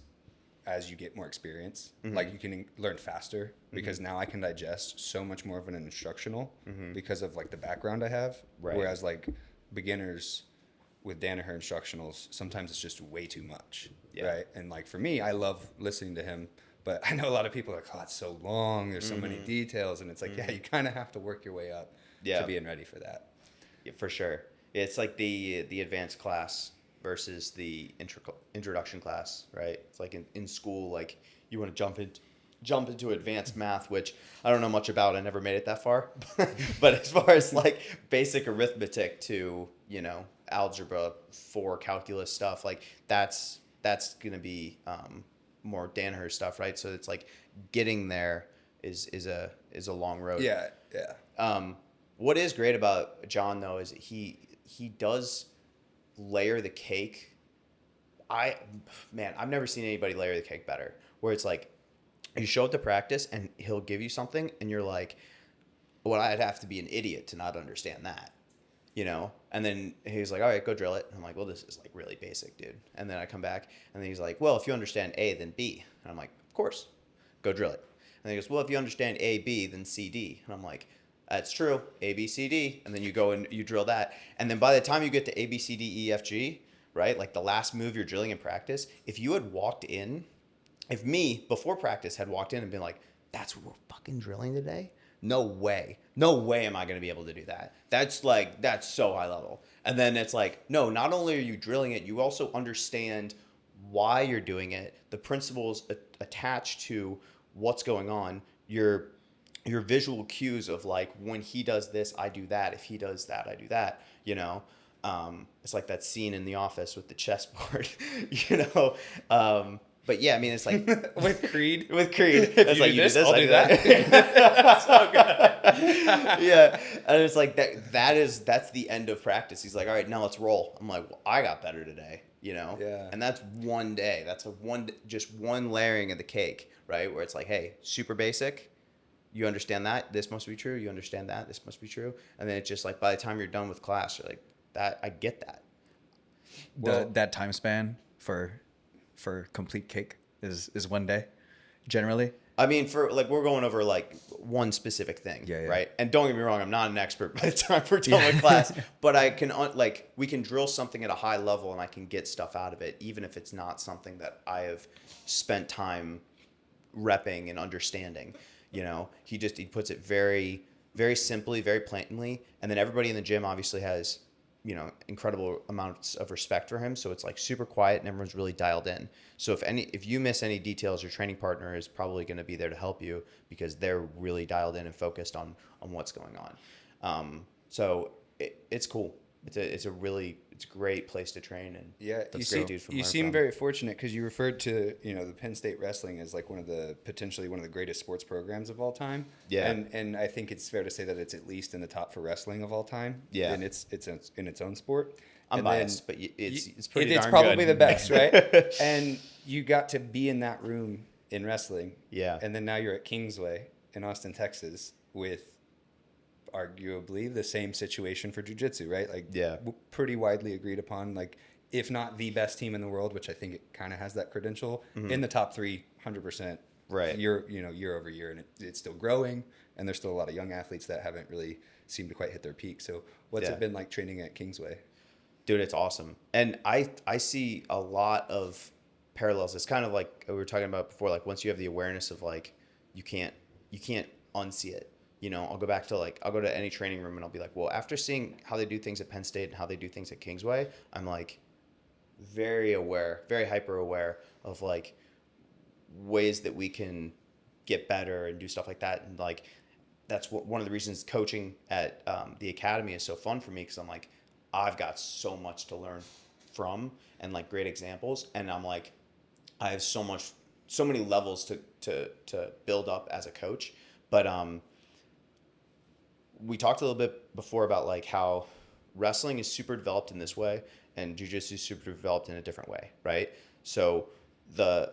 as you get more experience. Like you can learn faster because now I can digest so much more of an instructional because of like the background I have. Right. Whereas like beginners with Danaher instructionals, sometimes it's just way too much. Yeah. Right. And like for me, I love listening to him, but I know a lot of people are like, oh, it's so long. There's so many details. And it's like, yeah, you kind of have to work your way up to being ready for that. Yeah, for sure. It's like the advanced class versus the introduction class, right? It's like in school, like you want to jump into advanced math, which I don't know much about. I never made it that far. But as far as like basic arithmetic to, you know, algebra 4 calculus stuff, like that's going to be more Danaher stuff, right? So it's like getting there is a long road. Yeah. Yeah. What is great about John though is he does layer the cake. I've never seen anybody layer the cake better. Where it's like you show up to practice and he'll give you something and you're like, well, I'd have to be an idiot to not understand that, you know? And then he's like, all right, go drill it. And I'm like, well, this is like really basic, dude. And then I come back and then he's like, well, if you understand A, then B. And I'm like, of course, go drill it. And then he goes, well, if you understand A, B, then C, D. And I'm like, that's true. A, B, C, D. And then you go and you drill that. And then by the time you get to A, B, C, D, E, F, G, right? Like the last move you're drilling in practice, if you had walked in, if me before practice had walked in and been like, that's what we're fucking drilling today? No way. No way am I going to be able to do that. That's so high level. And then it's like, no, not only are you drilling it, you also understand why you're doing it, the principles attached to what's going on, your visual cues of like, when he does this, I do that. If he does that, I do that, you know? It's like that scene in The Office with the chessboard, you know? But yeah, I mean, it's like with Creed. With Creed, If it's you like do you this, do this, I'll I do do that. that. So good. Yeah, and it's like that's the end of practice. He's like, all right, now let's roll. I'm like, well, I got better today, you know. Yeah. And that's one day. That's just one layering of the cake, right? Where it's like, hey, super basic. You understand that this must be true. You understand that this must be true. And then it's just like by the time you're done with class, you're like, that I get that. That time span for complete cake is one day, generally. I mean, for like we're going over like one specific thing, right? And don't get me wrong, I'm not an expert by the time we're done with class, but I can we can drill something at a high level and I can get stuff out of it, even if it's not something that I have spent time repping and understanding. You know, he puts it very, very simply, very plainly, and then everybody in the gym obviously has, you know, incredible amounts of respect for him. So it's like super quiet and everyone's really dialed in. So if you miss any details, your training partner is probably going to be there to help you because they're really dialed in and focused on what's going on. So it's cool. It's a great place to train. And Yeah, you you seem very fortunate because you referred to, you know, the Penn State wrestling as like potentially one of the greatest sports programs of all time. Yeah. And I think it's fair to say that it's at least in the top for wrestling of all time. Yeah. And it's in its own sport. I'm And biased, then but it's pretty it's darn probably good. the best, right? And you got to be in that room in wrestling. Yeah. And then now you're at Kingsway in Austin, Texas with arguably the same situation for jiu-jitsu, right? Like pretty widely agreed upon, like if not the best team in the world, which I think it kind of has that credential, in the top 300%. Right. Year over year, and it's still growing, and there's still a lot of young athletes that haven't really seemed to quite hit their peak. So what's it been like training at Kingsway? Dude, it's awesome. And I see a lot of parallels. It's kind of like we were talking about before, like once you have the awareness of like, you can't unsee it. You know, I'll go to any training room and I'll be like, well, after seeing how they do things at Penn State and how they do things at Kingsway, I'm like very aware, very hyper aware of like ways that we can get better and do stuff like that. And like, that's one of the reasons coaching at the academy is so fun for me. Cause I'm like, I've got so much to learn from and like great examples. And I'm like, I have so many levels to build up as a coach. But, we talked a little bit before about like how wrestling is super developed in this way and jiu-jitsu is super developed in a different way, right? So the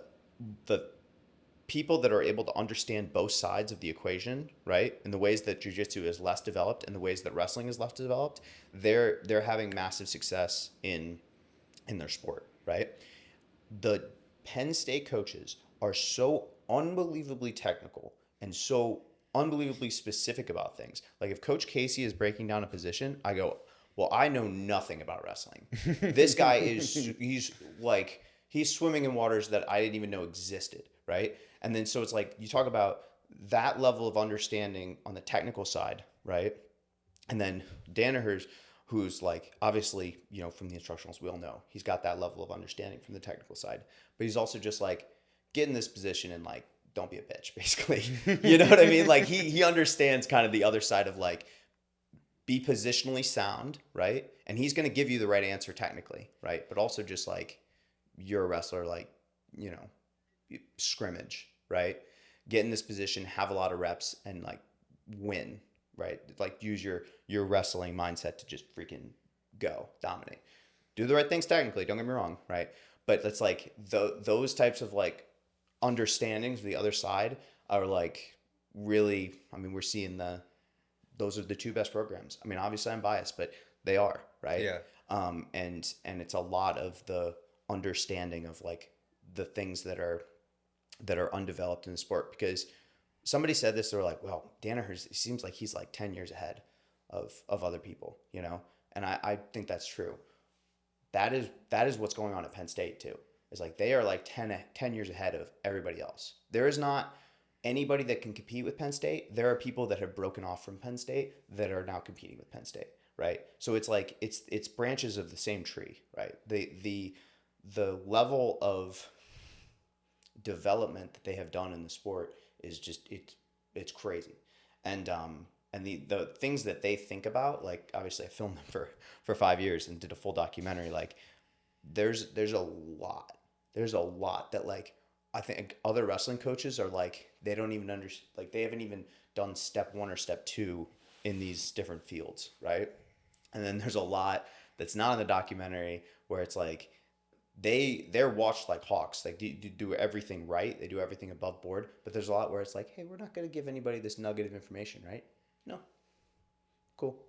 people that are able to understand both sides of the equation, right, in the ways that jiu-jitsu is less developed and the ways that wrestling is less developed, they're having massive success in their sport, right? The Penn State coaches are so unbelievably technical and so unbelievably specific about things. Like if Coach Casey is breaking down a position, I go, well, I know nothing about wrestling. This guy he's swimming in waters that I didn't even know existed, right? And then so it's like you talk about that level of understanding on the technical side, right? And then Danaher's, who's like, obviously, you know, from the instructionals, we all know he's got that level of understanding from the technical side, but he's also just like, get in this position and like, don't be a bitch, basically. You know what I mean? Like he understands kind of the other side of like, be positionally sound, right? And he's going to give you the right answer technically, right? But also just like, you're a wrestler, like, you know, scrimmage, right? Get in this position, have a lot of reps, and like win, right? Like use your wrestling mindset to just freaking go dominate. Do the right things technically, don't get me wrong, right? But it's like those types of like understandings of the other side are like really, I mean, we're seeing those are the two best programs. I mean, obviously I'm biased, but they are, right? Yeah. And it's a lot of the understanding of like the things that are undeveloped in the sport, because somebody said this, they were like, well, Danaher seems like he's like 10 years ahead of other people, you know? And I think that's true. That is what's going on at Penn State too. It's like they are like 10 years ahead of everybody else. There is not anybody that can compete with Penn State. There are people that have broken off from Penn State that are now competing with Penn State, right? So it's like it's branches of the same tree, right? The level of development that they have done in the sport is just it's crazy. And the things that they think about, like obviously I filmed them for 5 years and did a full documentary. Like there's a lot that like I think other wrestling coaches are like, they don't even understand, like they haven't even done step 1 or step 2 in these different fields, right? And then there's a lot that's not in the documentary where it's like they're watched like hawks, like do everything right, they do everything above board, but there's a lot where it's like, hey, we're not going to give anybody this nugget of information, right? No, cool,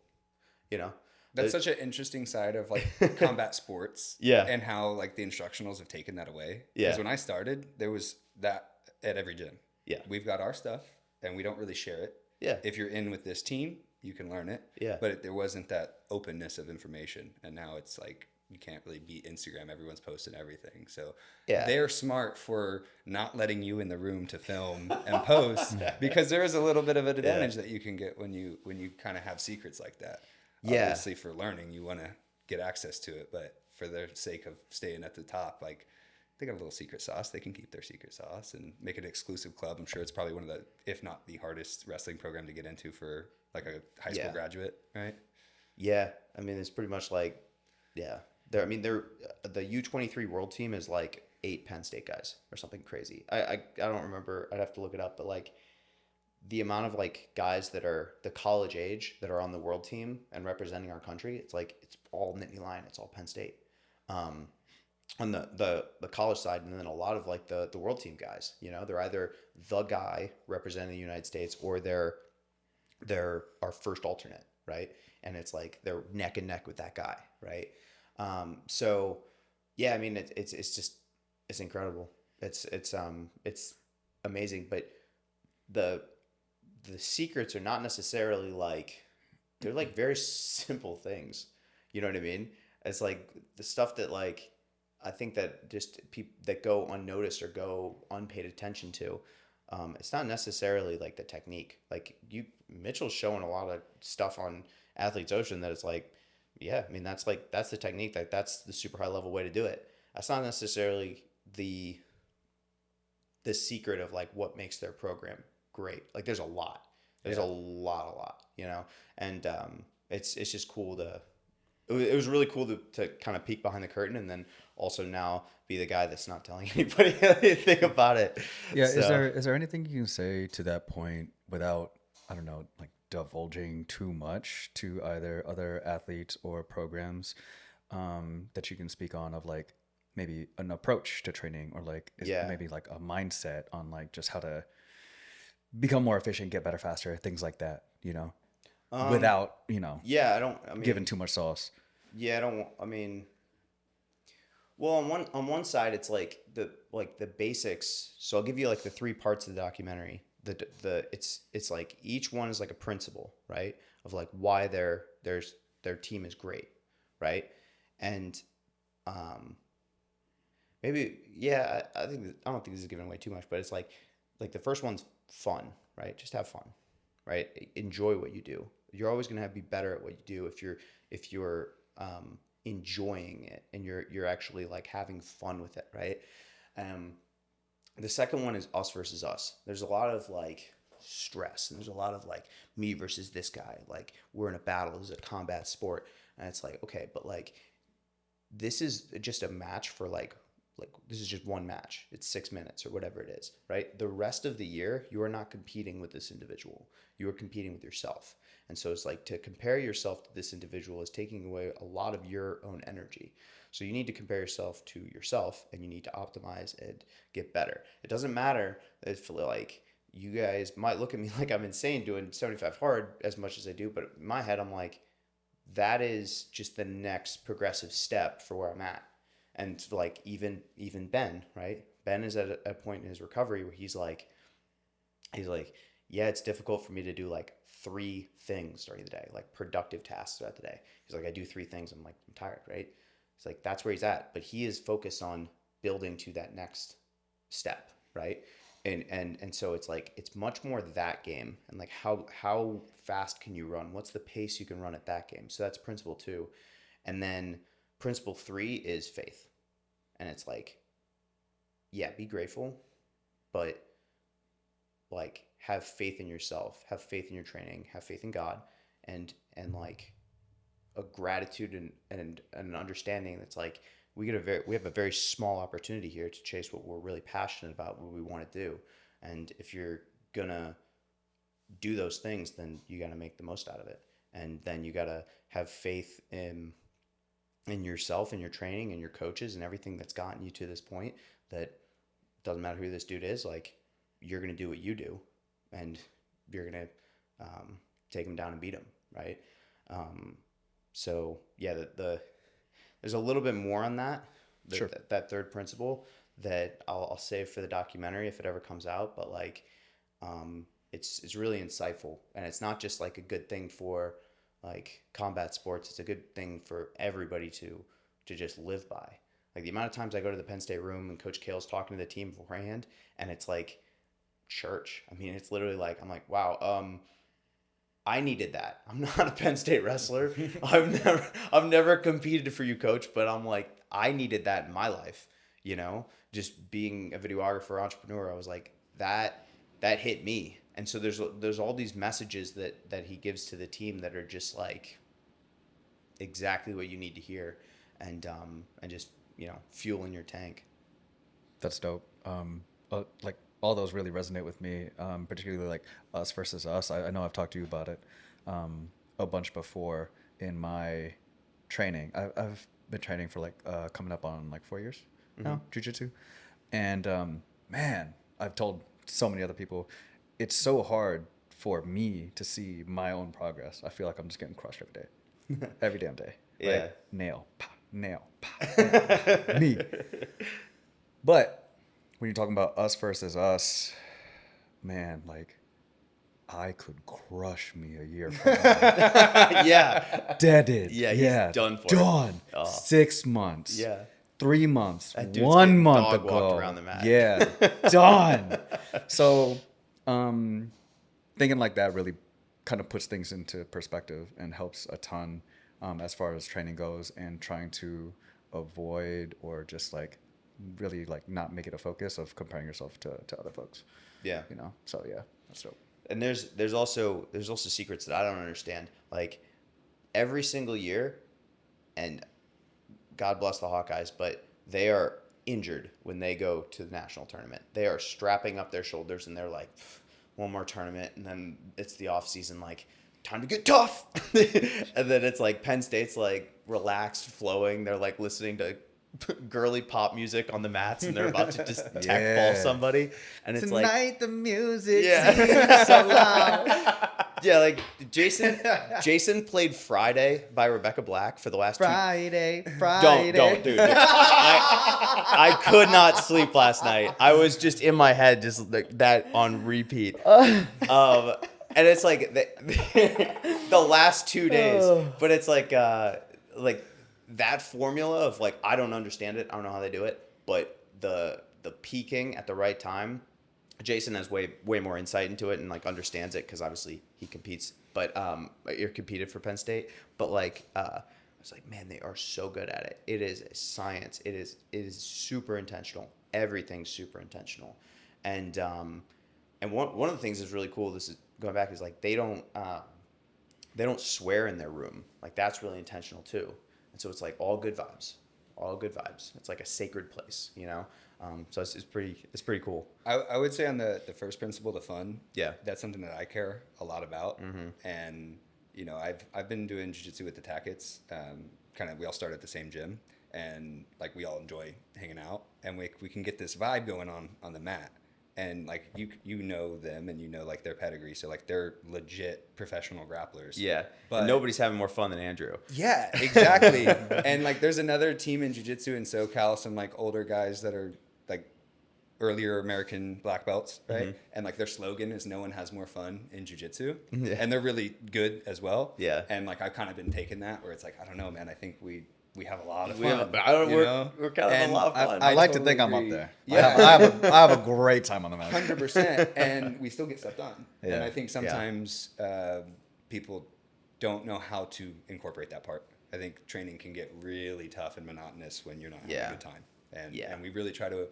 you know. That's such an interesting side of like combat sports. Yeah. And how like the instructionals have taken that away. Yeah. Because when I started, there was that at every gym. Yeah. We've got our stuff and we don't really share it. Yeah. If you're in with this team, you can learn it. Yeah. But there wasn't that openness of information. And now it's like, you can't really beat Instagram. Everyone's posting everything. So Yeah. they're smart for not letting you in the room to film and post because there is a little bit of an advantage that you can get when you kind of have secrets like that. Yeah. Obviously for learning, you want to get access to it, but for the sake of staying at the top, like they got a little secret sauce. They can keep their secret sauce and make it an exclusive club. I'm sure it's probably one of the, if not the hardest wrestling program to get into for like a high school graduate, right? Yeah. I mean, it's pretty much like, yeah. They're the U23 world team is like 8 Penn State guys or something crazy. I don't remember. I'd have to look it up, but like the amount of like guys that are the college age that are on the world team and representing our country, it's like it's all Nittany Lion, it's all Penn State. On the college side, and then a lot of like the world team guys, you know, they're either the guy representing the United States or they're our first alternate, right? And it's like they're neck and neck with that guy, right? So yeah, I mean it's it's incredible. It's amazing, but the secrets are not necessarily like, they're like very simple things. You know what I mean? It's like the stuff that like I think that just people that go unnoticed or go unpaid attention to. It's not necessarily like the technique. Like Mitchell's showing a lot of stuff on Athletes Ocean that it's like, yeah, I mean that's the technique. Like that's the super high level way to do it. That's not necessarily the secret of like what makes their program great. Like there's a lot, a lot, you know, and it's just cool it was really cool to kind of peek behind the curtain and then also now be the guy that's not telling anybody anything about it. Yeah. So, Is there anything you can say to that point without, I don't know, like divulging too much to either other athletes or programs that you can speak on, of like maybe an approach to training, or like maybe like a mindset on like just how to become more efficient, get better faster, things like that, you know, without, you know, yeah, I mean, giving too much sauce. Yeah, I mean, Well, on one side, it's like the basics. So I'll give you like the three parts of the documentary. It's like each one is like a principle, right? Of like why their team is great, right? And maybe I don't think this is giving away too much, but it's like the first one's fun, right? Just have fun, right? Enjoy what you do. You're always gonna be better at what you do if you're enjoying it and you're actually like having fun with it, right? The second one is us versus us. There's a lot of like stress and there's a lot of like me versus this guy. Like we're in a battle. This is a combat sport, and it's like, okay, but like this is just a match for like this is just one match. It's 6 minutes or whatever it is, right? The rest of the year, you are not competing with this individual. You are competing with yourself. And so it's like to compare yourself to this individual is taking away a lot of your own energy. So you need to compare yourself to yourself and you need to optimize and get better. It doesn't matter if like you guys might look at me like I'm insane doing 75 hard as much as I do, but in my head, I'm like, that is just the next progressive step for where I'm at. And like even Ben, right? Ben is at a point in his recovery where he's like, yeah, it's difficult for me to do like 3 things during the day, like productive tasks throughout the day. He's like, I do 3 things. I'm like, I'm tired, right? It's like, that's where he's at. But he is focused on building to that next step, right? And so it's like, it's much more that game. And like, how fast can you run? What's the pace you can run at that game? So that's principle 2. And then principle 3 is faith. And it's like, yeah, be grateful, but like have faith in yourself, have faith in your training, have faith in God, and like a gratitude and an understanding that's like we have a very small opportunity here to chase what we're really passionate about, what we want to do. And if you're gonna do those things, then you gotta make the most out of it. And then you gotta have faith in yourself and your training and your coaches and everything that's gotten you to this point, that doesn't matter who this dude is, like you're going to do what you do and you're going to take him down and beat him. Right. So yeah, there's a little bit more on that, Sure. that third principle that I'll save for the documentary if it ever comes out. But like, it's really insightful, and it's not just like a good thing for like combat sports. It's a good thing for everybody to just live by. Like the amount of times I go to the Penn State room and Coach Kale's talking to the team beforehand, and it's like church. I mean, it's literally like, I'm like, wow, I needed that. I'm not a Penn State wrestler. I've never competed for you, coach, but I'm like, I needed that in my life, you know, just being a videographer, entrepreneur. I was like, that hit me. And so there's all these messages that he gives to the team that are just like exactly what you need to hear, and just, you know, fuel in your tank. That's dope. Like all those really resonate with me, particularly like us versus us. I know I've talked to you about it a bunch before in my training. I've been training for like coming up on like 4 years now, jiu-jitsu. And man, I've told so many other people, it's so hard for me to see my own progress. I feel like I'm just getting crushed every day, every damn day. Yeah. Like, nail, pop, nail, pop, nail, pop, me. But when you're talking about us versus us, man, like I could crush me a year from now. Yeah. Deaded. Yeah, he's done for. Done. Oh. 6 months. Yeah. 3 months. That dude's 1 getting month dog walked ago. around the mat. Yeah. Done. So, thinking like that really kind of puts things into perspective and helps a ton as far as training goes, and trying to avoid or just like really like not make it a focus of comparing yourself to other folks. Yeah. You know? So yeah, that's dope. And there's also secrets that I don't understand. Like every single year, and God bless the Hawkeyes, but they are injured when they go to the national tournament. They are strapping up their shoulders and they're like, one more tournament, and then it's the off season, like time to get tough. And then it's like Penn State's like relaxed, flowing. They're like listening to girly pop music on the mats, and they're about to just tech ball somebody. And it's Tonight like the music yeah, so loud. Yeah, like Jason played Friday by Rebecca Black for the last Friday. Don't, dude. I could not sleep last night. I was just in my head, just like that on repeat. And it's like the last 2 days, but it's like that formula of like, I don't understand it. I don't know how they do it, but the peaking at the right time. Jason has way more insight into it and like understands it because obviously he competes, but you're competed for Penn State. But like I was like, man, they are so good at it. It is a science. It is super intentional. Everything's super intentional, and one of the things that's really cool. This is going back is like they don't swear in their room. Like that's really intentional too. And so it's like all good vibes. It's like a sacred place, you know. So it's pretty cool. I would say on the first principle, the fun. Yeah. That's something that I care a lot about. Mm-hmm. And, you know, I've been doing jiu-jitsu with the Tackets. We all start at the same gym. And, like, we all enjoy hanging out. And we can get this vibe going on the mat. And, like, you know them and you know, like, their pedigree. So, like, they're legit professional grapplers. Yeah. But and nobody's having more fun than Andrew. Yeah, exactly. And, like, there's another team in jiu-jitsu in SoCal, some, like, older guys that are, like, earlier American black belts, right? Mm-hmm. And, like, their slogan is no one has more fun in jiu-jitsu. Yeah. And they're really good as well. Yeah. And, like, I've kind of been taking that where it's like, I don't know, man, I think we have a lot of We fun. have- we're kind of having a lot of fun. I like to totally think I'm up agree. there. Yeah. I have a great time on the mat. 100%. And we still get stuff done. Yeah. And I think sometimes people don't know how to incorporate that part. I think training can get really tough and monotonous when you're not having a good time. And we really try to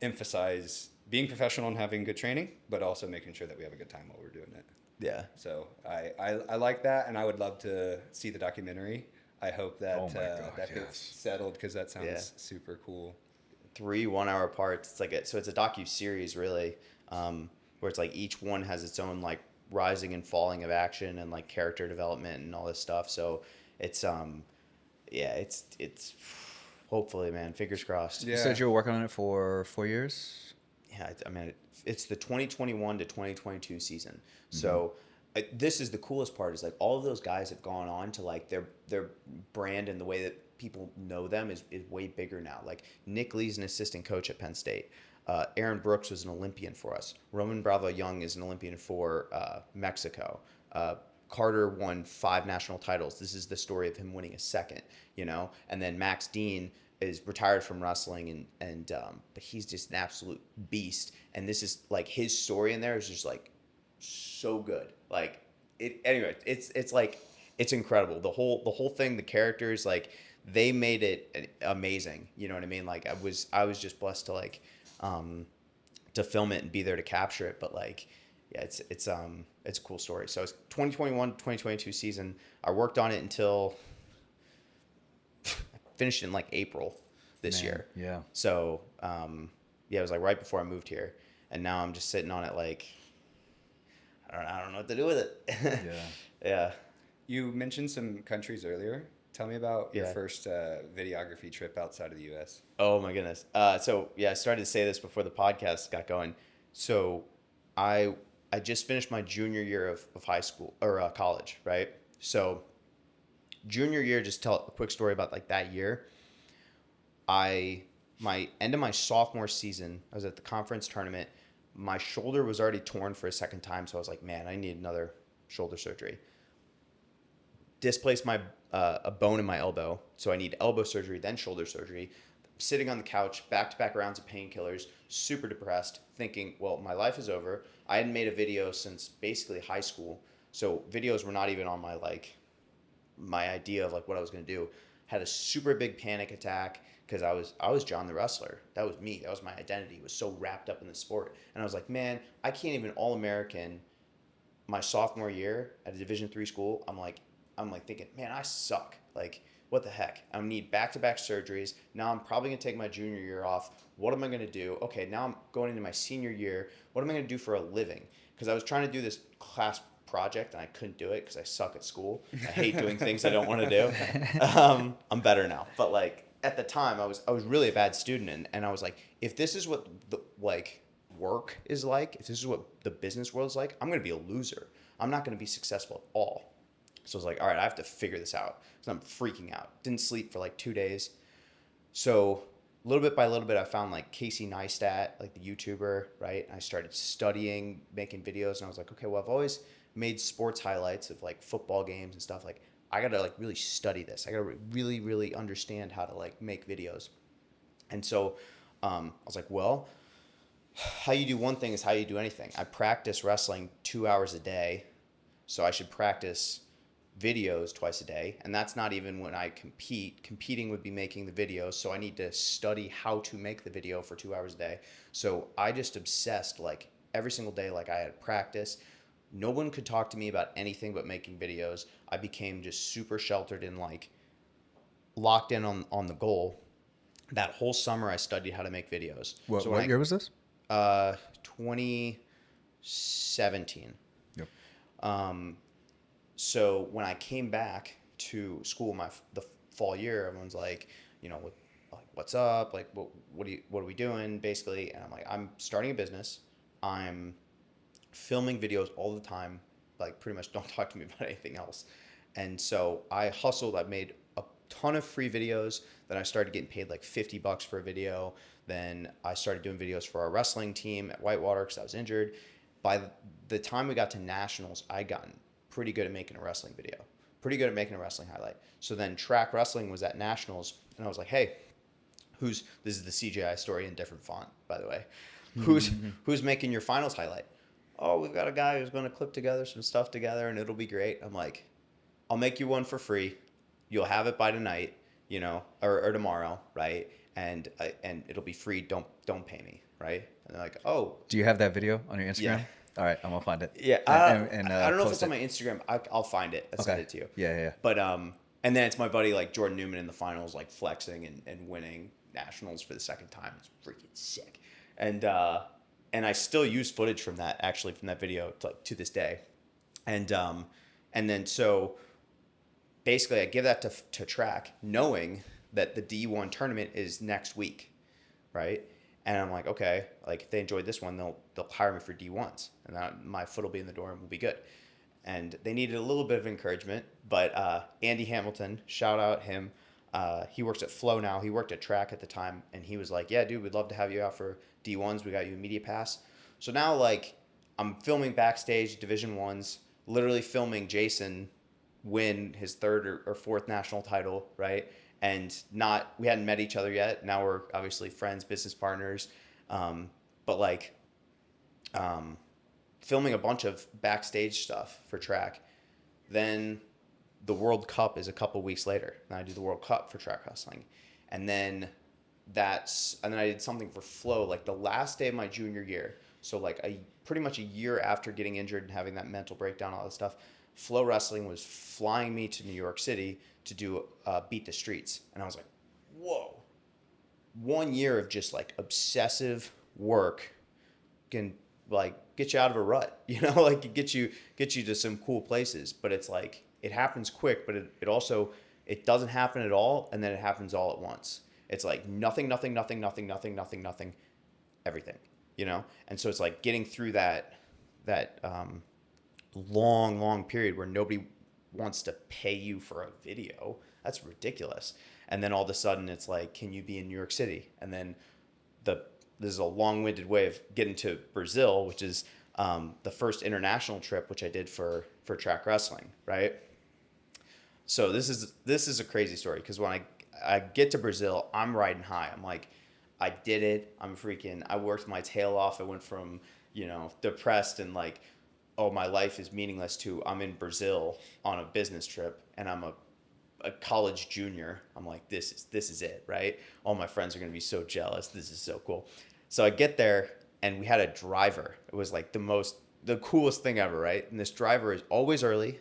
emphasize being professional and having good training, but also making sure that we have a good time while we're doing it. Yeah. So I like that, and I would love to see the documentary. I hope that that gets settled because that sounds super cool. 3 1-hour parts. It's a docu-series really, where it's like each one has its own like rising and falling of action and like character development and all this stuff. So it's it's hopefully, man, fingers crossed. You said you were working on it for 4 years? Yeah, I mean, it's the 2021 to 2022 season. Mm-hmm. So this is the coolest part is like all of those guys have gone on to like their brand and the way that people know them is way bigger now. Like Nick Lee's an assistant coach at Penn State. Aaron Brooks was an Olympian for us. Roman Bravo Young is an Olympian for Mexico. Carter won 5 national titles. This is the story of him winning a second, you know? And then Max Dean is retired from wrestling and but he's just an absolute beast. And this is like his story in there is just like so good. Like anyway, it's like it's incredible. The whole thing, the characters, like they made it amazing. You know what I mean? Like I was just blessed to like to film it and be there to capture it. But like yeah, it's a cool story. So it's 2021-2022 season. I worked on it until I finished in like April this year. Yeah. So it was like right before I moved here, and now I'm just sitting on it like I don't know what to do with it. Yeah. You mentioned some countries earlier. Tell me about your first videography trip outside of the U.S. Oh my goodness. I started to say this before the podcast got going. So I just finished my junior year of high school or college, right? So junior year, just tell a quick story about like that year. My end of my sophomore season, I was at the conference tournament. My shoulder was already torn for a second time, so I was like, man, I need another shoulder surgery. Displaced a bone in my elbow, so I need elbow surgery, then shoulder surgery. Sitting on the couch, back-to-back rounds of painkillers, super depressed, thinking, well, my life is over. I hadn't made a video since basically high school, so videos were not even on my idea of like what I was going to do. Had a super big panic attack because I was John the Wrestler. That was me. That was my identity. I was so wrapped up in the sport. And I was like, man, I can't even All-American my sophomore year at a Division III school. I'm like thinking, man, I suck. Like, what the heck? I need back-to-back surgeries. Now I'm probably going to take my junior year off. What am I going to do? Okay, now I'm going into my senior year. What am I going to do for a living? Because I was trying to do this class project and I couldn't do it because I suck at school. I hate doing things I don't want to do. I'm better now. But like at the time I was really a bad student and I was like, if this is what work is like, if this is what the business world is like, I'm going to be a loser. I'm not going to be successful at all. So I was like, all right, I have to figure this out. So I'm freaking out. Didn't sleep for like 2 days. So little bit by little bit, I found like Casey Neistat, like the YouTuber, right? I started studying, making videos, and I was like, okay, well, I've always made sports highlights of like football games and stuff. Like, I got to like really study this. I got to really, really understand how to like make videos. And so I was like, well, how you do one thing is how you do anything. I practice wrestling 2 hours a day, so I should practice videos twice a day, and that's not even when I compete. Competing would be making the videos, so I need to study how to make the video for 2 hours a day. So I just obsessed like every single day, like I had practice. No one could talk to me about anything but making videos. I became just super sheltered and like locked in on the goal. That whole summer I studied how to make videos. What year was this? 2017. Yep. So when I came back to school the fall year, everyone's like, you know, what's up? Like, what are we doing? Basically, and I'm like, I'm starting a business. I'm filming videos all the time. Like, pretty much don't talk to me about anything else. And so I hustled. I made a ton of free videos. Then I started getting paid like $50 for a video. Then I started doing videos for our wrestling team at Whitewater because I was injured. By the time we got to nationals, I'd gotten pretty good at making a wrestling video, pretty good at making a wrestling highlight. So then track wrestling was at nationals, and I was like, hey, this is the CGI story in different font, by the way. Who's making your finals highlight? Oh, we've got a guy who's going to clip together some stuff together, and it'll be great. I'm like, I'll make you one for free. You'll have it by tonight, you know, or tomorrow, right? And it'll be free. Don't pay me, right? And they're like, oh. Do you have that video on your Instagram? Yeah. All right, I'm gonna find it. Yeah, I don't know if it's on my Instagram. I'll find it. I'll send it to you. Yeah. But and then it's my buddy like Jordan Newman in the finals, like flexing and winning nationals for the second time. It's freaking sick. And I still use footage from that video to this day. And then so basically I give that to track, knowing that the D1 tournament is next week, right? And I'm like, okay, like if they enjoyed this one, they'll hire me for D1s, and my foot will be in the door and we'll be good. And they needed a little bit of encouragement, but Andy Hamilton, shout out him. He works at Flow now. He worked at Track at the time, and he was like, yeah, dude, we'd love to have you out for D1s. We got you a media pass. So now like I'm filming backstage Division 1s, literally filming Jason win his third or fourth national title, right? And we hadn't met each other yet. Now we're obviously friends, business partners. But like filming a bunch of backstage stuff for Track. Then the World Cup is a couple weeks later. And I do the World Cup for track wrestling. And then I did something for Flow like the last day of my junior year. So like pretty much a year after getting injured and having that mental breakdown, all that stuff, Flow Wrestling was flying me to New York City to do Beat the Streets. And I was like, whoa. 1 year of just like obsessive work can like get you out of a rut, you know, like get you to some cool places. But it's like, it happens quick, but it also, it doesn't happen at all. And then it happens all at once. It's like nothing, everything, you know? And so it's like getting through that long period where nobody wants to pay you for a video. That's ridiculous. And then all of a sudden it's like, can you be in New York City? And then this is a long-winded way of getting to Brazil, which is the first international trip, which I did for track wrestling, right? So this is a crazy story, because when I get to Brazil, I'm riding high. I'm like, I did it. I worked my tail off. I went from, you know, depressed and like, oh, my life is meaningless to I'm in Brazil on a business trip and I'm a college junior. I'm like, this is it, right? All my friends are going to be so jealous. This is so cool. So I get there and we had a driver. It was like the coolest thing ever, right? And this driver is always early,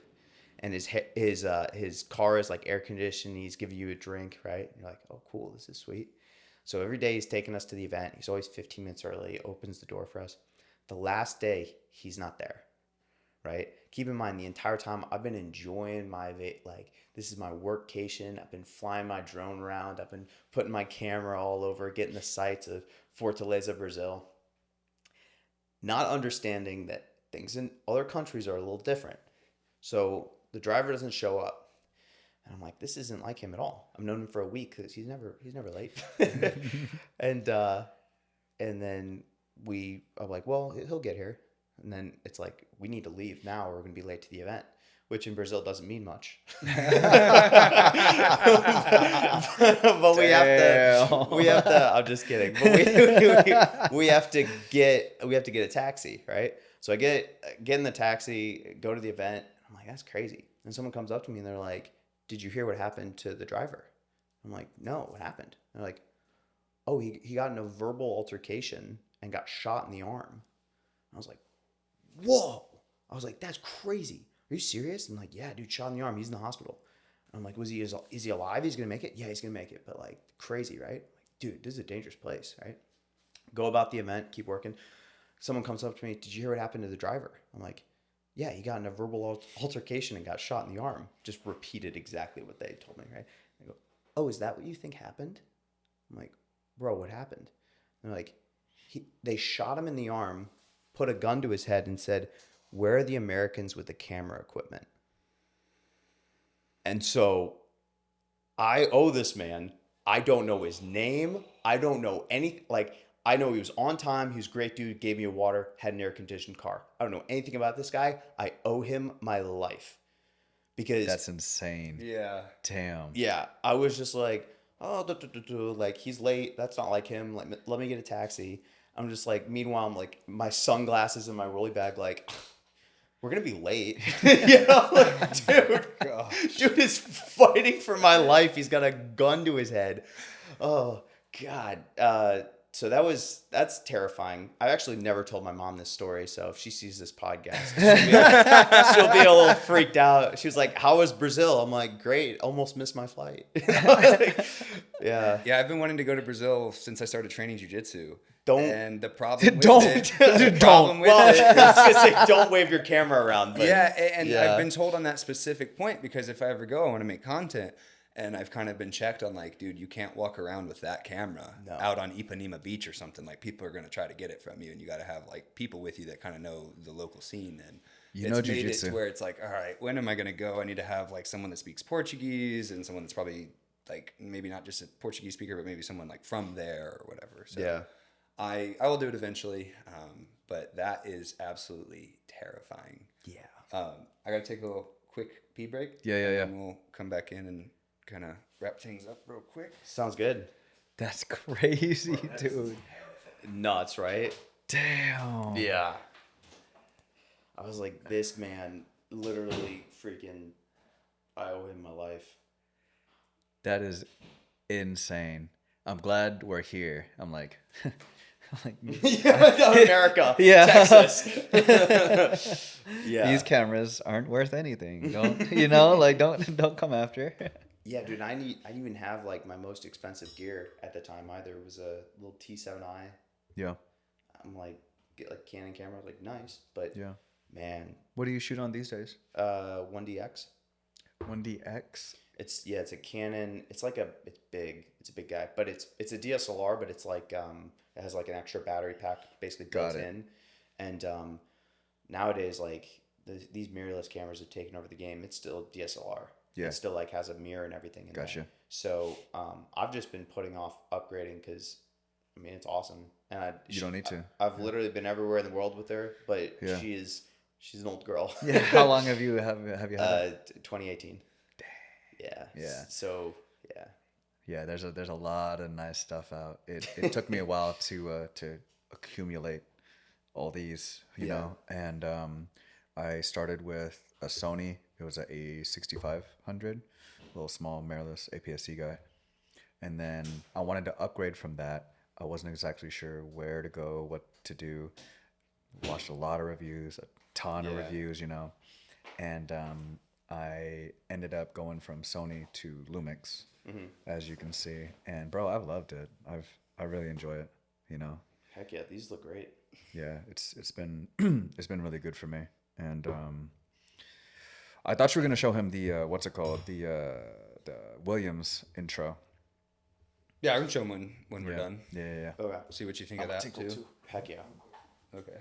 and his car is like air conditioned. He's giving you a drink, right? And you're like, oh, cool. This is sweet. So every day he's taking us to the event. He's always 15 minutes early, opens the door for us. The last day, he's not there. Right? Keep in mind, the entire time I've been enjoying this is my workcation. I've been flying my drone around. I've been putting my camera all over, getting the sights of Fortaleza, Brazil. not understanding that things in other countries are a little different. So the driver doesn't show up. And I'm like, this isn't like him at all. I've known him for a week because he's never late. And then I'm like, well, he'll get here. And then it's like, we need to leave now or we're going to be late to the event, which in Brazil doesn't mean much. But we have to, I'm just kidding. But we have to get a taxi, right? So I get in the taxi, go to the event. And I'm like, that's crazy. And someone comes up to me and they're like, did you hear what happened to the driver? I'm like, no, what happened? They're like, oh, he got in a verbal altercation and got shot in the arm. I was like, whoa. I was like, that's crazy. Are you serious? And like, yeah, dude, shot in the arm. He's in the hospital. And I'm like, is he alive? He's going to make it? Yeah, he's going to make it. But like, crazy, right? Like, dude, this is a dangerous place, right? Go about the event, keep working. Someone comes up to me, did you hear what happened to the driver? I'm like, yeah, he got in a verbal altercation and got shot in the arm. Just repeated exactly what they told me, right? They go, oh, is that what you think happened? I'm like, bro, what happened? And they're like, they shot him in the arm, put a gun to his head and said, where are the Americans with the camera equipment? And so I owe this man. I don't know his name. I don't know anything. Like, I know he was on time. He was a great dude. Gave me a water. Had an air-conditioned car. I don't know anything about this guy. I owe him my life. Because That's insane. Yeah. Damn. yeah, I was just like, oh, like, he's late. That's not like him. Like, let me get a taxi. I'm just like, meanwhile, I'm like, my sunglasses in my rolly bag, like, we're going to be late. You know, like, dude is fighting for my life. He's got a gun to his head. Oh, God. So that's terrifying. I actually never told my mom this story. So if she sees this podcast, she'll be a little freaked out. She was like, how was Brazil? I'm like, great. Almost missed my flight. Like, yeah. Yeah, I've been wanting to go to Brazil since I started training jiu-jitsu. Don't. And the problem with Don't. it, Dude, the problem with Well, it, I was going to say, don't wave your camera around. But yeah, and yeah. I've been told on that specific point because if I ever go, I want to make content. And I've kind of been checked on like, dude, you can't walk around with that camera out on Ipanema Beach or something. Like, people are going to try to get it from you, and you got to have like people with you that kind of know the local scene. And You it's know made it jiu-jitsu. to where it's like, all right, when am I going to go? I need to have like someone that speaks Portuguese and someone that's probably like maybe not just a Portuguese speaker, but maybe someone like from there or whatever. So Yeah. I will do it eventually, but that is absolutely terrifying. Yeah. I got to take a little quick pee break. Yeah. And we'll come back in and kind of wrap things up real quick. Sounds good. That's crazy, dude. Nuts, right? Damn. Yeah. I was like, this man literally freaking, I owe him my life. That is insane. I'm glad we're here. I'm like, America. Yeah. Texas. Yeah. These cameras aren't worth anything. Don't don't come after. Yeah, dude, I didn't even have like my most expensive gear at the time either. It was a little T7i. Yeah. I'm like, get like Canon camera. I was like, nice, but Yeah. man, What do you shoot on these days? 1DX. 1DX. It's a Canon. It's big. It's a big guy, but it's a DSLR, but it's like it has like an extra battery pack basically built in, and nowadays like these mirrorless cameras have taken over the game. It's still DSLR. Yeah. It still like has a mirror and everything in Gotcha. there. So I've just been putting off upgrading because I mean it's awesome, and You don't need to. I've literally been everywhere in the world with her, but Yeah. she's an old girl. Yeah. How long have you had it? 2018. Yeah. Yeah. So yeah. Yeah, there's a lot of nice stuff out. It took me a while to accumulate all these, you know, and I started with a Sony. It was a 6500, little small mirrorless APS-C guy, and then I wanted to upgrade from that. I wasn't exactly sure where to go, what to do. Watched a lot of reviews, a ton of reviews, you know, and I ended up going from Sony to Lumix, as you can see. And bro, I've loved it. I really enjoy it. You know. Heck yeah, these look great. Yeah, it's been it's been really good for me. And I thought you were gonna show him the what's it called, the Williams intro. Yeah, I can show them when we're done. Yeah. Okay. See what you think of that too. Heck yeah. Okay.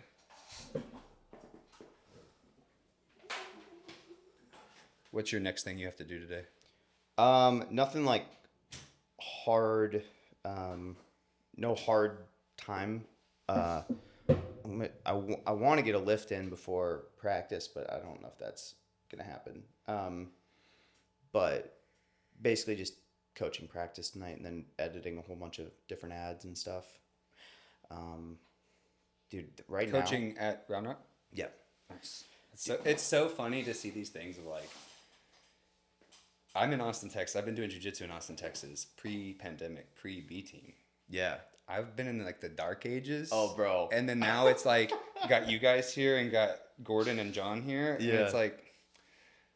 What's your next thing you have to do today? Nothing like hard, no hard time. I want to get a lift in before practice, but I don't know if that's going to happen. But basically just coaching practice tonight and then editing a whole bunch of different ads and stuff. Dude, right now. Coaching at Round Rock? Yeah. Nice. It's so funny to see these things of like, I'm in Austin, Texas. I've been doing jiu-jitsu in Austin, Texas, pre-pandemic, pre-B team. Yeah. I've been in like the dark ages. Oh, bro. And then now it's like, got you guys here and got Gordon and John here. And Yeah. it's like,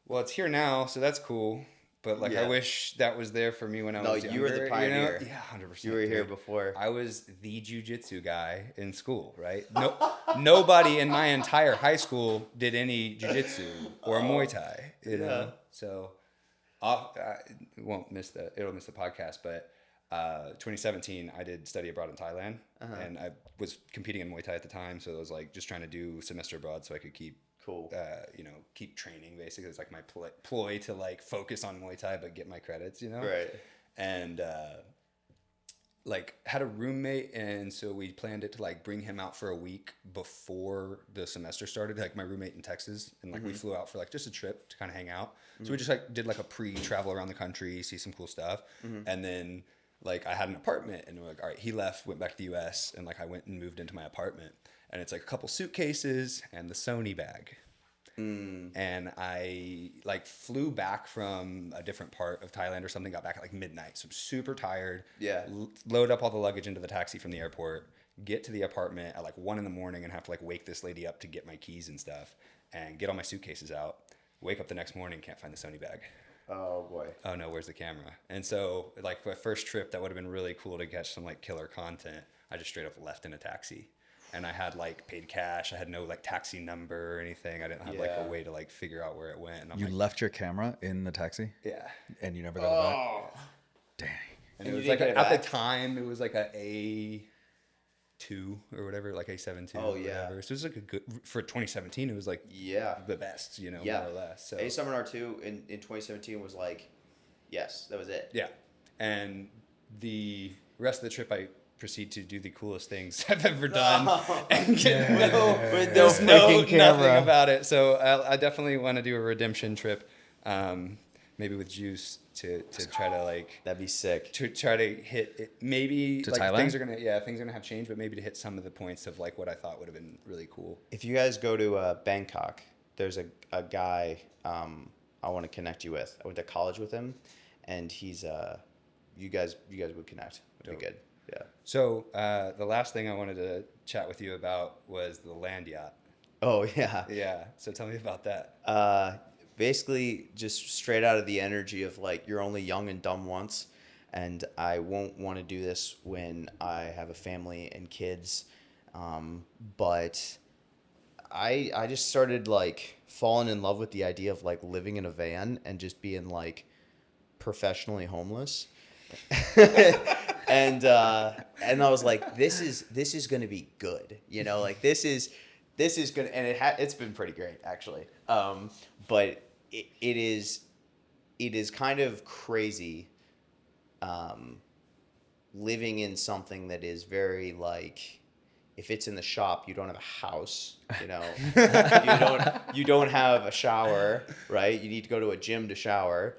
well, it's here now, so that's cool. But like, I Yeah. wish that was there for me when I was younger. No, you were the pioneer. You know? Yeah, 100%. You were here dude. before. I was the jiu-jitsu guy in school, right? No, nobody in my entire high school did any jiu-jitsu or Muay Thai, you know? Yeah. So, it'll miss the podcast, but 2017, I did study abroad in Thailand, and I was competing in Muay Thai at the time, so I was like just trying to do semester abroad so I could keep Cool. Keep training basically. It's like my ploy to like focus on Muay Thai but get my credits, you know? Right. And like had a roommate, and so we planned it to like bring him out for a week before the semester started, like my roommate in Texas, and like we flew out for like just a trip to kind of hang out. So we just like did like a pre-travel around the country, see some cool stuff. And then like I had an apartment, and we're like, all right, he left, went back to the US, and like I went and moved into my apartment. And it's like a couple suitcases and the Sony bag. And I like flew back from a different part of Thailand or something, got back at like midnight. So I'm super tired. Yeah. Load up all the luggage into the taxi from the airport, get to the apartment at like 1 a.m. and have to like wake this lady up to get my keys and stuff and get all my suitcases out. Wake up the next morning, can't find the Sony bag. Oh, boy. Oh no, where's the camera? And so like my first trip, that would have been really cool to catch some like killer content. I just straight up left in a taxi. And I had like paid cash. I had no like taxi number or anything. I didn't have like a way to like figure out where it went. And I'm You like, left your camera in the taxi? yeah. And you never got it back? Oh. Dang. And And it you was didn't like get it at the back? time it was like a A2 or whatever, like A7 II. Oh, or yeah. whatever. So it was like a good for 2017. It was like Yeah. the best, you know, Yeah. more or less. So A Seminar 2 in 2017 was like, yes, that was it. yeah. And the rest of the trip, I proceed to do the coolest things I've ever done and get With no there's freaking camera. nothing about it. So I definitely want to do a redemption trip, maybe with Juice to try to like That'd be sick. to try to hit it. Maybe To like Thailand? things are gonna have changed, but maybe to hit some of the points of like what I thought would have been really cool. If you guys go to Bangkok, there's a guy I want to connect you with. I went to college with him, and he's you guys would connect. It'd be good. Yeah. So the last thing I wanted to chat with you about was the land yacht. Oh yeah. Yeah. So tell me about that. Basically, just straight out of the energy of like you're only young and dumb once, and I won't want to do this when I have a family and kids. But I just started like falling in love with the idea of like living in a van and just being like professionally homeless. And I was like, this is gonna be good, you know, like this is gonna, and it's been pretty great actually. But it is kind of crazy, living in something that is very like, if it's in the shop, you don't have a house, you know, you don't have a shower, right? You need to go to a gym to shower.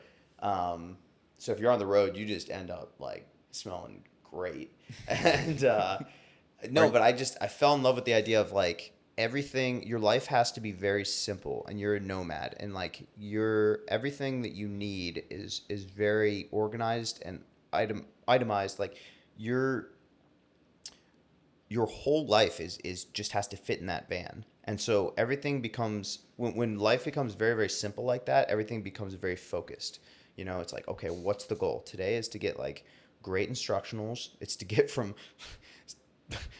So if you're on the road, you just end up like smelling great. And but I fell in love with the idea of like your life has to be very simple, and you're a nomad, and like everything that you need is very organized and itemized. Like your whole life is just has to fit in that van. And so everything becomes, when life becomes very, very simple like that, everything becomes very focused. You know, it's like, okay, what's the goal? Today is to get like great instructionals. It's to get from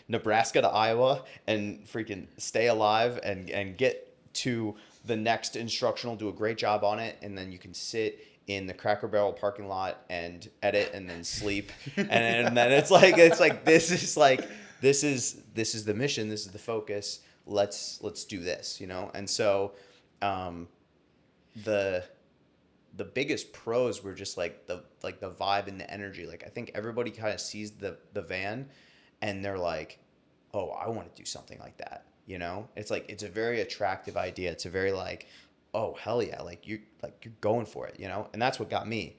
Nebraska to Iowa and freaking stay alive and get to the next instructional, do a great job on it, and then you can sit in the Cracker Barrel parking lot and edit and then sleep. And then it's like this is the mission, this is the focus. Let's do this, you know? And so the biggest pros were just like the vibe and the energy. Like I think everybody kind of sees the van and they're like, oh, I want to do something like that. You know, it's like, it's a very attractive idea. It's a very like, oh, hell yeah. Like you're going for it, you know? And that's what got me.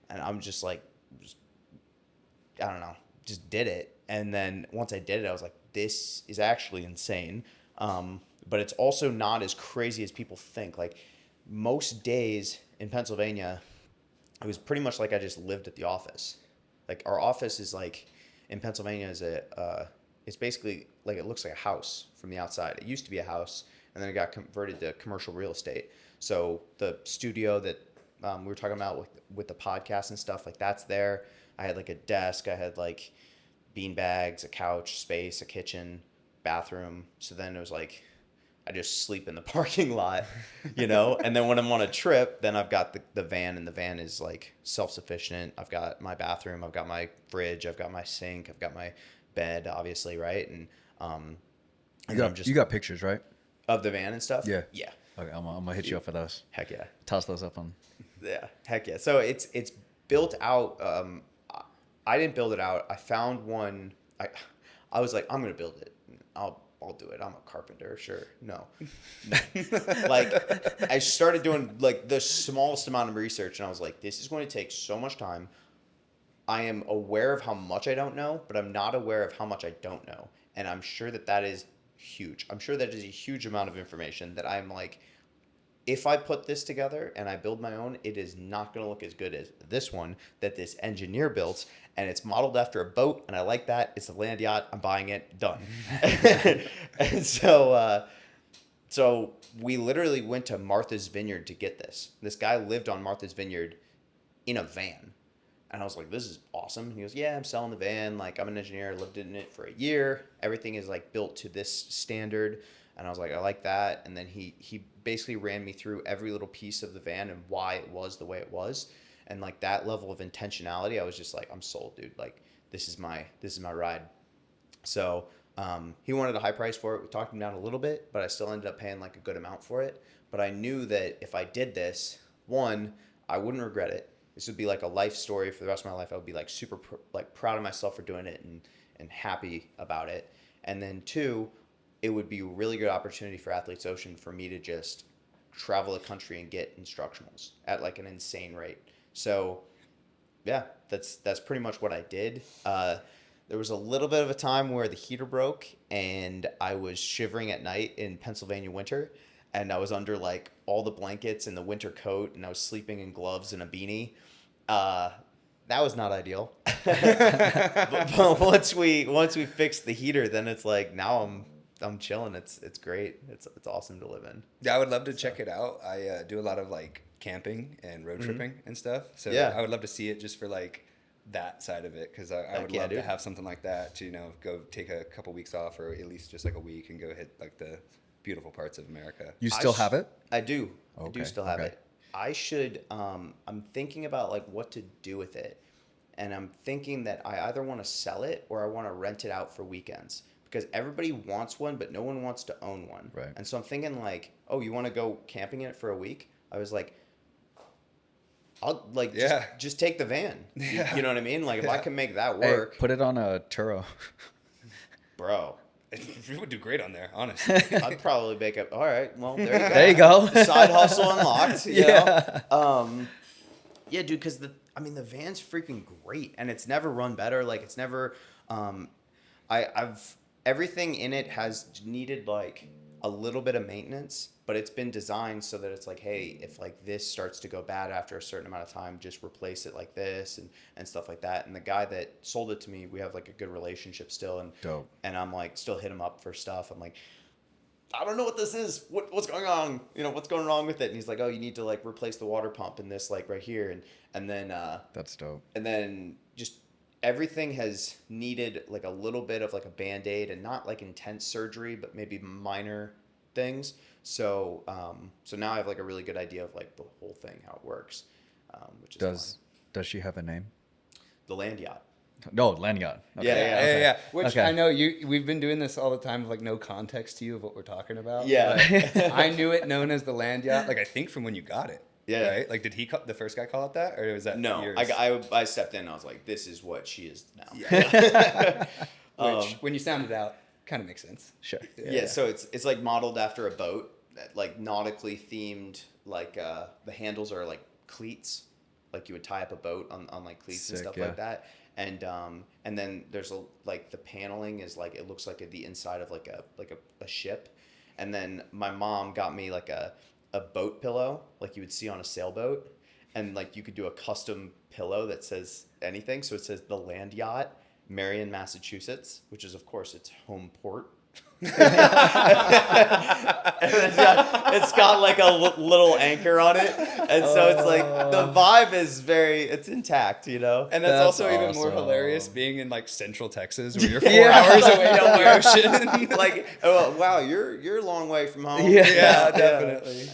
And I'm just like, I don't know, just did it. And then once I did it, I was like, this is actually insane. But it's also not as crazy as people think. Like most days in Pennsylvania, it was pretty much like I just lived at the office. Like our office is like in Pennsylvania is it's basically like, it looks like a house from the outside. It used to be a house and then it got converted to commercial real estate. So the studio that we were talking about with the podcast and stuff, like that's there. I had like a desk, I had like bean bags, a couch space, a kitchen, bathroom. So then it was like, I just sleep in the parking lot, you know? And then when I'm on a trip, then I've got the van, and the van is like self-sufficient. I've got my bathroom, I've got my fridge, I've got my sink, I've got my bed, obviously, right? And you got pictures, right? Of the van and stuff? Yeah. Yeah. Okay, I'm gonna hit you up for those. Heck yeah. Toss those up on. Yeah, heck yeah. So it's built out. I didn't build it out. I found one. I was like, I'm gonna build it. I'll do it. I'm a carpenter. Sure. No. Like I started doing like the smallest amount of research, and I was like, this is going to take so much time. I am aware of how much I don't know, but I'm not aware of how much I don't know, and I'm sure that is huge. I'm sure that is a huge amount of information that I'm like, if I put this together and I build my own, it is not going to look as good as this one that this engineer built, and it's modeled after a boat, and I like that. It's a land yacht. I'm buying it. Done. And so we literally went to Martha's Vineyard to get this. This guy lived on Martha's Vineyard in a van. And I was like, this is awesome. And he goes, yeah, I'm selling the van. Like, I'm an engineer. I lived in it for a year. Everything is like built to this standard. And I was like, I like that. And then he basically ran me through every little piece of the van and why it was the way it was. And like that level of intentionality, I was just like, I'm sold, dude. Like, this is my ride. So he wanted a high price for it. We talked him down a little bit, but I still ended up paying like a good amount for it. But I knew that if I did this, one, I wouldn't regret it. This would be like a life story for the rest of my life. I would be like super proud of myself for doing it and happy about it. And then two, it would be a really good opportunity for Athletes Ocean for me to just travel the country and get instructionals at like an insane rate. So yeah, that's pretty much what I did. There was a little bit of a time where the heater broke and I was shivering at night in Pennsylvania winter, and I was under like all the blankets and the winter coat, and I was sleeping in gloves and a beanie. That was not ideal. but once we fixed the heater, then it's like now I'm chilling. It's great. It's awesome to live in. Yeah, I would love to check it out. I do a lot of like camping and road tripping and stuff. So Yeah. I would love to see it just for like that side of it, because I would love to have something like that to, you know, go take a couple weeks off, or at least just like a week, and go hit like the beautiful parts of America. You still have it? I do. Okay. I do still have it. I should. I'm thinking about like what to do with it, and I'm thinking that I either want to sell it or I want to rent it out for weekends, because everybody wants one, but no one wants to own one. Right. And so I'm thinking like, oh, you want to go camping in it for a week? I was like, I'll like just take the van. Yeah. You know what I mean? Like if I can make that work, Hey, put it on a Turo. bro. You would do great on there, honestly. I'd probably make up. All right, well there you go. There you go. Side hustle unlocked. You Yeah. know? Yeah, dude. Because the van's freaking great, and it's never run better. Like it's never. I've everything in it has needed like a little bit of maintenance, but it's been designed so that it's like, hey, if like this starts to go bad after a certain amount of time, just replace it like this and stuff like that. And the guy that sold it to me, we have like a good relationship still, and Dope. And I'm like still hit him up for stuff. I'm like, I don't know what this is. What's going on? You know, what's going wrong with it? And he's like, oh, you need to like replace the water pump in this like right here, and then That's dope. and then just everything has needed like a little bit of like a Band-Aid, and not like intense surgery, but maybe minor things. So so now I have like a really good idea of like the whole thing, how it works, which is Does she have a name? the land yacht. No, land yacht. Okay. Yeah. Which Okay. I know we've been doing this all the time with like no context to you of what we're talking about. Yeah. But I knew it known as the land yacht, like I think from when you got it. Yeah. Right? Like, did the first guy call it that, or was that No, yours? I stepped in and I was like, this is what she is now. Which, when you sound it out, kind of makes sense. Sure. Yeah, so it's like modeled after a boat, like nautically themed. Like the handles are like cleats, like you would tie up a boat on like cleats and Sick, stuff yeah. like that. And then there's like the paneling is like it looks like the inside of like a ship. And then my mom got me like a boat pillow, like you would see on a sailboat, and like you could do a custom pillow that says anything. So it says the Land Yacht, Marion, Massachusetts, which is of course its home port. And it's got like a little anchor on it, and so it's like the vibe is it's intact, you know. And that's also even more awesome. hilarious being in like Central Texas where you're 4 hours away from the ocean. Like, oh wow, you're a long way from home. Yeah, definitely.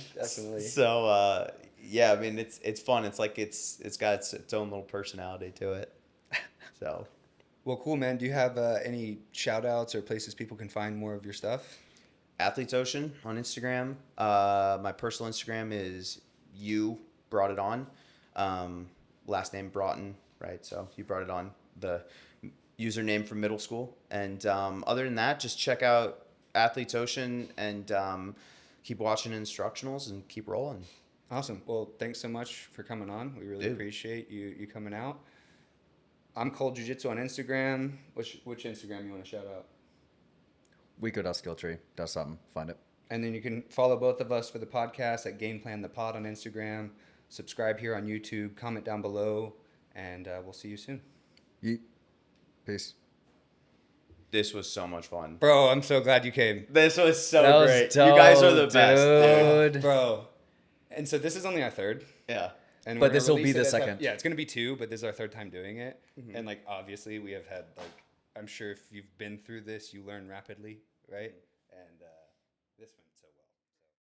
So yeah, I mean it's fun. It's like it's got its own little personality to it. So Well, cool, man. Do you have any shout outs or places people can find more of your stuff? Athletes Ocean on Instagram. My personal Instagram is you brought it on. Last name Broughton, right? So you brought it on, the username from middle school. And other than that, just check out Athletes Ocean and keep watching instructionals and keep rolling. Awesome. Well, thanks so much for coming on. We really Dude. appreciate you coming out. I'm Cold Jiu Jitsu on Instagram. Which Instagram you want to shout out? Skilltree does something. Find it. And then you can follow both of us for the podcast at Game Plan the Pod on Instagram. Subscribe here on YouTube. Comment down below, and we'll see you soon. Yeet. Peace. This was so much fun. Bro, I'm so glad you came. This was so That was great. You guys are the dope, best. dude. Bro. And so this is only our third. Yeah. And But we're this will gonna be release the it as second. yeah, it's going to be 2, but this is our third time doing it. And like obviously we have had like I'm sure if you've been through this, you learn rapidly, right? And this one